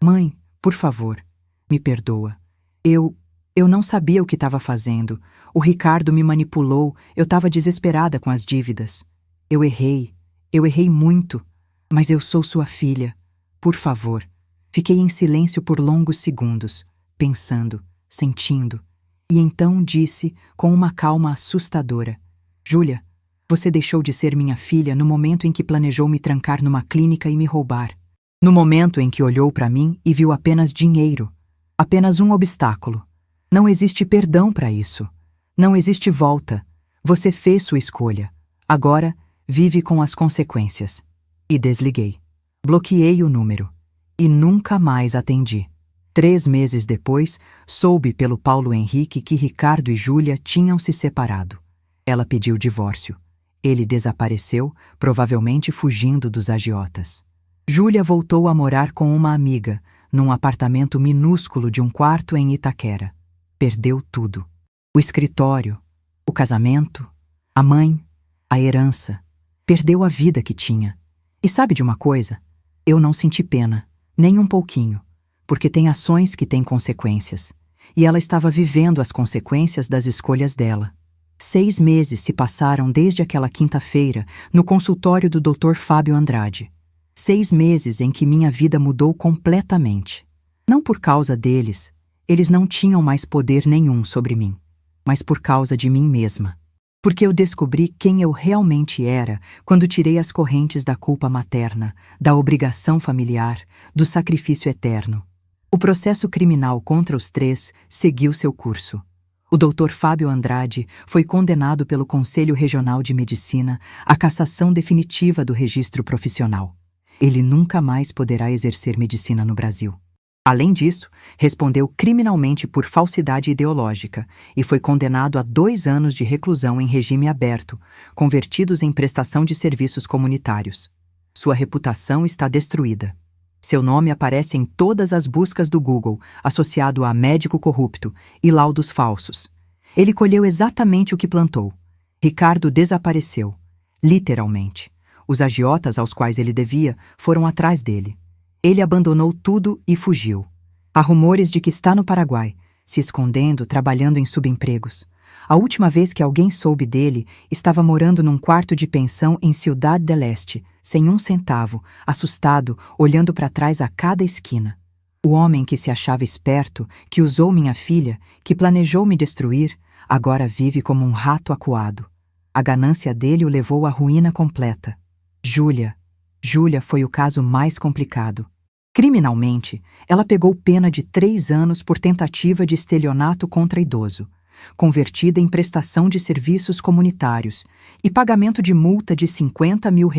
Mãe, por favor, me perdoa. Eu não sabia o que estava fazendo. O Ricardo me manipulou, eu estava desesperada com as dívidas. Eu errei muito, mas eu sou sua filha. Por favor. Fiquei em silêncio por longos segundos, pensando, sentindo. E então disse, com uma calma assustadora: Júlia, você deixou de ser minha filha no momento em que planejou me trancar numa clínica e me roubar. No momento em que olhou para mim e viu apenas dinheiro. Apenas um obstáculo. Não existe perdão para isso. Não existe volta. Você fez sua escolha. Agora, vive com as consequências. E desliguei. Bloqueei o número. E nunca mais atendi. 3 meses depois, soube pelo Paulo Henrique que Ricardo e Júlia tinham se separado. Ela pediu divórcio. Ele desapareceu, provavelmente fugindo dos agiotas. Júlia voltou a morar com uma amiga, num apartamento minúsculo de 1 quarto em Itaquera. Perdeu tudo. O escritório, o casamento, a mãe, a herança. Perdeu a vida que tinha. E sabe de uma coisa? Eu não senti pena, nem um pouquinho, porque tem ações que têm consequências. E ela estava vivendo as consequências das escolhas dela. 6 meses se passaram desde aquela quinta-feira, no consultório do Dr. Fábio Andrade. 6 meses em que minha vida mudou completamente. Não por causa deles, eles não tinham mais poder nenhum sobre mim, mas por causa de mim mesma. Porque eu descobri quem eu realmente era quando tirei as correntes da culpa materna, da obrigação familiar, do sacrifício eterno. O processo criminal contra os 3 seguiu seu curso. O Dr. Fábio Andrade foi condenado pelo Conselho Regional de Medicina à cassação definitiva do registro profissional. Ele nunca mais poderá exercer medicina no Brasil. Além disso, respondeu criminalmente por falsidade ideológica e foi condenado a 2 anos de reclusão em regime aberto, convertidos em prestação de serviços comunitários. Sua reputação está destruída. Seu nome aparece em todas as buscas do Google, associado a médico corrupto e laudos falsos. Ele colheu exatamente o que plantou. Ricardo desapareceu. Literalmente. Os agiotas aos quais ele devia foram atrás dele. Ele abandonou tudo e fugiu. Há rumores de que está no Paraguai, se escondendo, trabalhando em subempregos. A última vez que alguém soube dele, estava morando num quarto de pensão em Ciudad del Este, sem 1 centavo, assustado, olhando para trás a cada esquina. O homem que se achava esperto, que usou minha filha, que planejou me destruir, agora vive como um rato acuado. A ganância dele o levou à ruína completa. Júlia foi o caso mais complicado. Criminalmente, ela pegou pena de 3 anos por tentativa de estelionato contra idoso, convertida em prestação de serviços comunitários e pagamento de multa de R$50 mil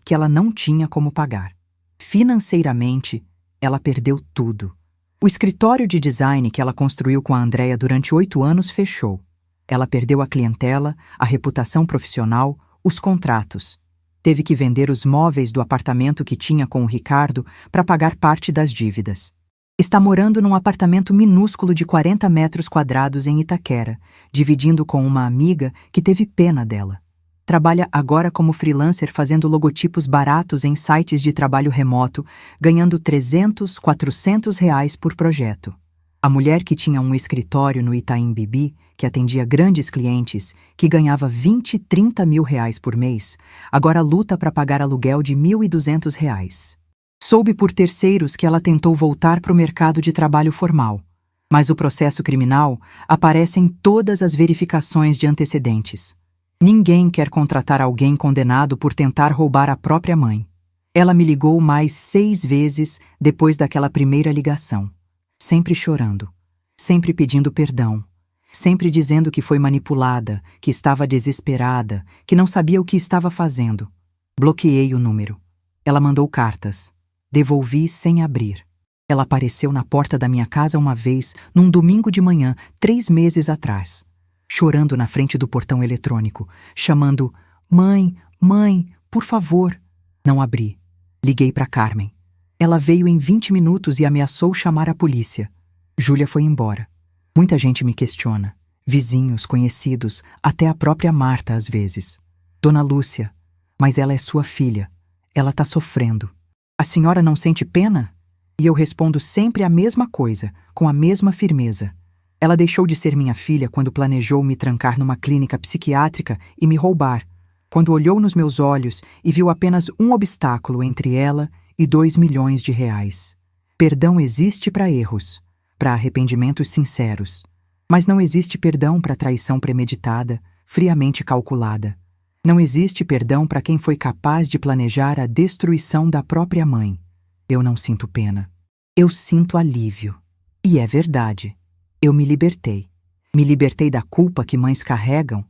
que ela não tinha como pagar. Financeiramente, ela perdeu tudo. O escritório de design que ela construiu com a Andréia durante 8 anos fechou. Ela perdeu a clientela, a reputação profissional, os contratos. Teve que vender os móveis do apartamento que tinha com o Ricardo para pagar parte das dívidas. Está morando num apartamento minúsculo de 40 metros quadrados em Itaquera, dividindo com uma amiga que teve pena dela. Trabalha agora como freelancer fazendo logotipos baratos em sites de trabalho remoto, ganhando R$300, R$400 por projeto. A mulher que tinha um escritório no Itaim Bibi, que atendia grandes clientes, que ganhava R$20, R$30 mil por mês, agora luta para pagar aluguel de R$1.200. Soube por terceiros que ela tentou voltar para o mercado de trabalho formal, mas o processo criminal aparece em todas as verificações de antecedentes. Ninguém quer contratar alguém condenado por tentar roubar a própria mãe. Ela me ligou mais 6 vezes depois daquela primeira ligação, sempre chorando, sempre pedindo perdão, sempre dizendo que foi manipulada, que estava desesperada, que não sabia o que estava fazendo. Bloqueei o número. Ela mandou cartas. Devolvi sem abrir. Ela apareceu na porta da minha casa uma vez, num domingo de manhã, 3 meses atrás, chorando na frente do portão eletrônico, chamando: Mãe, mãe, por favor. Não abri. Liguei para Carmen. Ela veio em 20 minutos e ameaçou chamar a polícia. Júlia foi embora. Muita gente me questiona. Vizinhos, conhecidos, até a própria Marta às vezes. Dona Lúcia, mas ela é sua filha. Ela tá sofrendo. A senhora não sente pena? E eu respondo sempre a mesma coisa, com a mesma firmeza. Ela deixou de ser minha filha quando planejou me trancar numa clínica psiquiátrica e me roubar, quando olhou nos meus olhos e viu apenas um obstáculo entre ela e 2 milhões de reais. Perdão existe para erros, para arrependimentos sinceros, mas não existe perdão para traição premeditada, friamente calculada. Não existe perdão para quem foi capaz de planejar a destruição da própria mãe. Eu não sinto pena. Eu sinto alívio. E é verdade. Eu me libertei. Me libertei da culpa que mães carregam,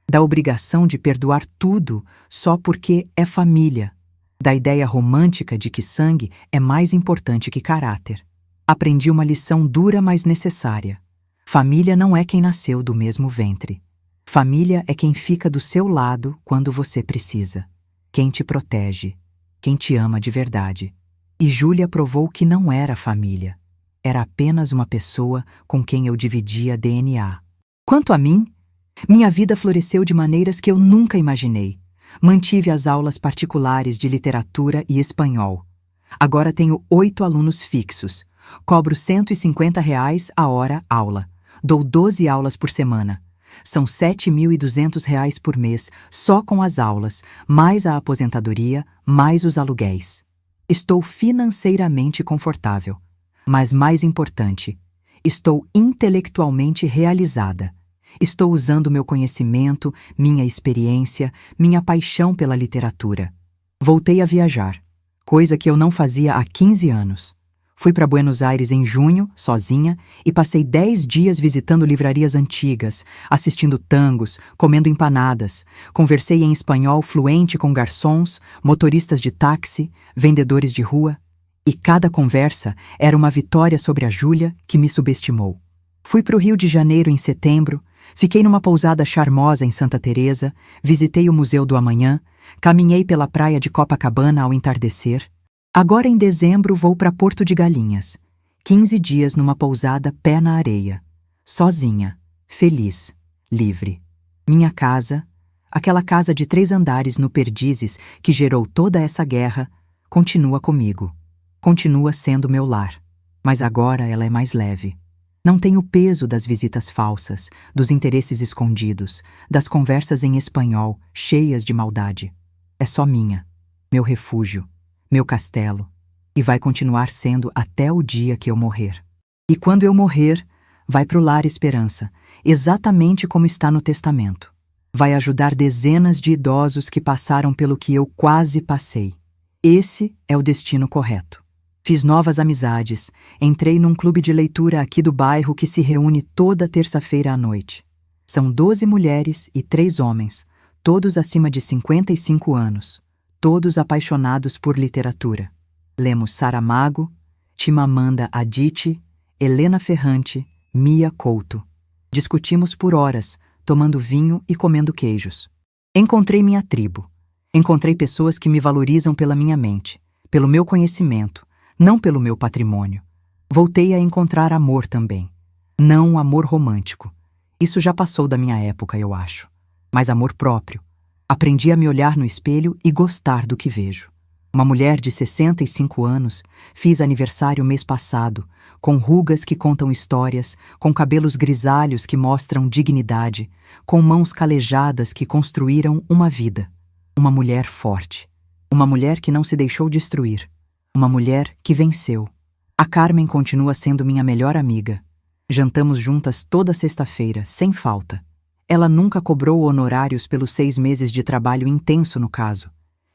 da obrigação de perdoar tudo só porque é família, da ideia romântica de que sangue é mais importante que caráter. Aprendi uma lição dura, mas necessária. Família não é quem nasceu do mesmo ventre. Família é quem fica do seu lado quando você precisa, quem te protege, quem te ama de verdade. E Júlia provou que não era família. Era apenas uma pessoa com quem eu dividia DNA. Quanto a mim, minha vida floresceu de maneiras que eu nunca imaginei. Mantive as aulas particulares de literatura e espanhol. Agora tenho 8 alunos fixos. Cobro R$ 150 a hora aula. Dou 12 aulas por semana. São R$ 7.200 por mês só com as aulas, mais a aposentadoria, mais os aluguéis. Estou financeiramente confortável. Mas mais importante, estou intelectualmente realizada. Estou usando meu conhecimento, minha experiência, minha paixão pela literatura. Voltei a viajar, coisa que eu não fazia há 15 anos. Fui para Buenos Aires em junho, sozinha, e passei 10 dias visitando livrarias antigas, assistindo tangos, comendo empanadas. Conversei em espanhol fluente com garçons, motoristas de táxi, vendedores de rua. E cada conversa era uma vitória sobre a Júlia que me subestimou. Fui para o Rio de Janeiro em setembro, fiquei numa pousada charmosa em Santa Teresa, visitei o Museu do Amanhã, caminhei pela praia de Copacabana ao entardecer. Agora em dezembro vou para Porto de Galinhas. 15 dias numa pousada pé na areia. Sozinha, feliz, livre. Minha casa, aquela casa de 3 andares no Perdizes que gerou toda essa guerra, continua comigo. Continua sendo meu lar. Mas agora ela é mais leve. Não tem o peso das visitas falsas, dos interesses escondidos, das conversas em espanhol, cheias de maldade. É só minha, meu refúgio, meu castelo, e vai continuar sendo até o dia que eu morrer. E quando eu morrer, vai pro lar Esperança, exatamente como está no testamento. Vai ajudar dezenas de idosos que passaram pelo que eu quase passei. Esse é o destino correto. Fiz novas amizades, entrei num clube de leitura aqui do bairro que se reúne toda terça-feira à noite. São 12 mulheres e 3 homens, todos acima de 55 anos, todos apaixonados por literatura. Lemos Saramago, Chimamanda Adichie, Helena Ferrante, Mia Couto. Discutimos por horas, tomando vinho e comendo queijos. Encontrei minha tribo. Encontrei pessoas que me valorizam pela minha mente, pelo meu conhecimento, não pelo meu patrimônio. Voltei a encontrar amor também. Não amor romântico. Isso já passou da minha época, eu acho. Mas amor próprio. Aprendi a me olhar no espelho e gostar do que vejo. Uma mulher de 65 anos, fiz aniversário mês passado, com rugas que contam histórias, com cabelos grisalhos que mostram dignidade, com mãos calejadas que construíram uma vida. Uma mulher forte. Uma mulher que não se deixou destruir. Uma mulher que venceu. A Carmen continua sendo minha melhor amiga. Jantamos juntas toda sexta-feira, sem falta. Ela nunca cobrou honorários pelos 6 meses de trabalho intenso no caso.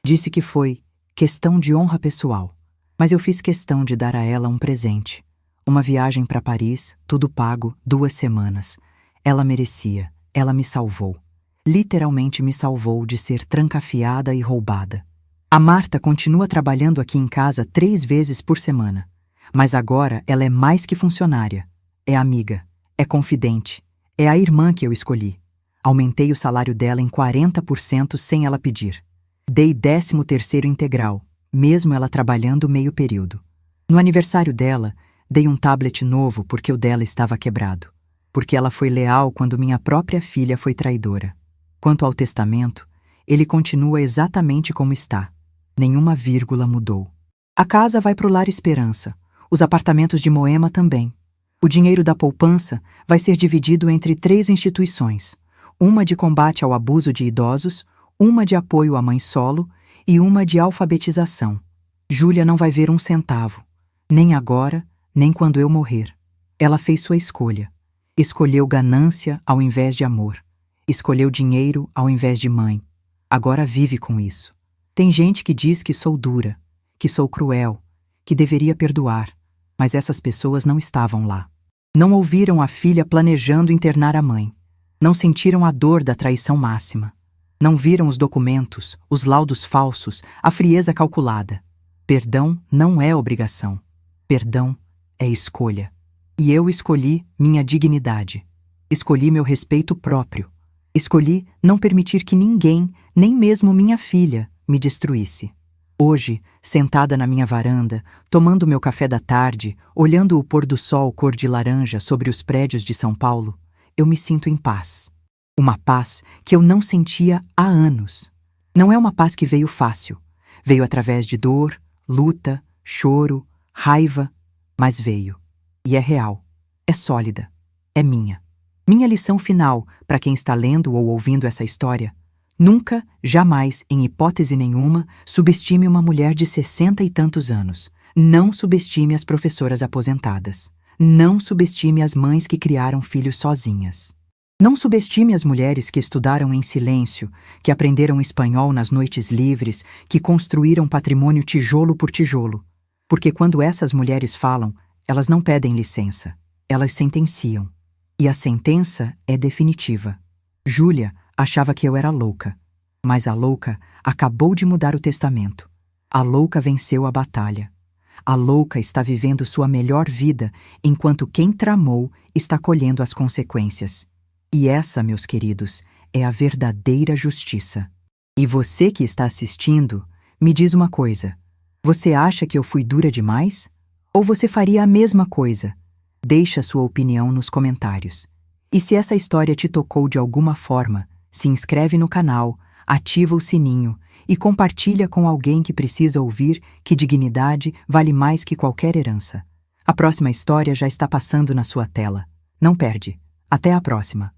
Disse que foi questão de honra pessoal. Mas eu fiz questão de dar a ela um presente. Uma viagem para Paris, tudo pago, 2 semanas. Ela merecia. Ela me salvou. Literalmente me salvou de ser trancafiada e roubada. A Marta continua trabalhando aqui em casa 3 vezes por semana. Mas agora ela é mais que funcionária. É amiga, é confidente, é a irmã que eu escolhi. Aumentei o salário dela em 40% sem ela pedir. Dei 13º integral, mesmo ela trabalhando meio período. No aniversário dela, dei um tablet novo porque o dela estava quebrado. porque ela foi leal quando minha própria filha foi traidora. Quanto ao testamento, ele continua exatamente como está. Nenhuma vírgula mudou. A casa vai para o Lar Esperança, os apartamentos de Moema também. O dinheiro da poupança vai ser dividido entre 3 instituições, uma de combate ao abuso de idosos, uma de apoio à mãe solo e uma de alfabetização. Júlia não vai ver um centavo, nem agora, nem quando eu morrer. Ela fez sua escolha. Escolheu ganância ao invés de amor. Escolheu dinheiro ao invés de mãe. Agora vive com isso. Tem gente que diz que sou dura, que sou cruel, que deveria perdoar, mas essas pessoas não estavam lá. Não ouviram a filha planejando internar a mãe. Não sentiram a dor da traição máxima. Não viram os documentos, os laudos falsos, a frieza calculada. Perdão não é obrigação. Perdão é escolha. E eu escolhi minha dignidade. Escolhi meu respeito próprio. Escolhi não permitir que ninguém, nem mesmo minha filha, me destruísse. Hoje, sentada na minha varanda, tomando meu café da tarde, olhando o pôr do sol cor de laranja sobre os prédios de São Paulo, eu me sinto em paz. Uma paz que eu não sentia há anos. Não é uma paz que veio fácil. Veio através de dor, luta, choro, raiva, mas veio. E é real. É sólida. É minha. Minha lição final, para quem está lendo ou ouvindo essa história: nunca, jamais, em hipótese nenhuma, subestime uma mulher de 60 e tantos anos. Não subestime as professoras aposentadas. Não subestime as mães que criaram filhos sozinhas. Não subestime as mulheres que estudaram em silêncio, que aprenderam espanhol nas noites livres, que construíram patrimônio tijolo por tijolo. Porque quando essas mulheres falam, elas não pedem licença. Elas sentenciam. E a sentença é definitiva. Júlia achava que eu era louca, mas a louca acabou de mudar o testamento. A louca venceu a batalha. A louca está vivendo sua melhor vida, enquanto quem tramou está colhendo as consequências. E essa, meus queridos, é a verdadeira justiça. E você que está assistindo, me diz uma coisa: você acha que eu fui dura demais? Ou você faria a mesma coisa? Deixa sua opinião nos comentários. E se essa história te tocou de alguma forma, se inscreve no canal, ativa o sininho e compartilha com alguém que precisa ouvir que dignidade vale mais que qualquer herança. A próxima história já está passando na sua tela. Não perde. Até a próxima.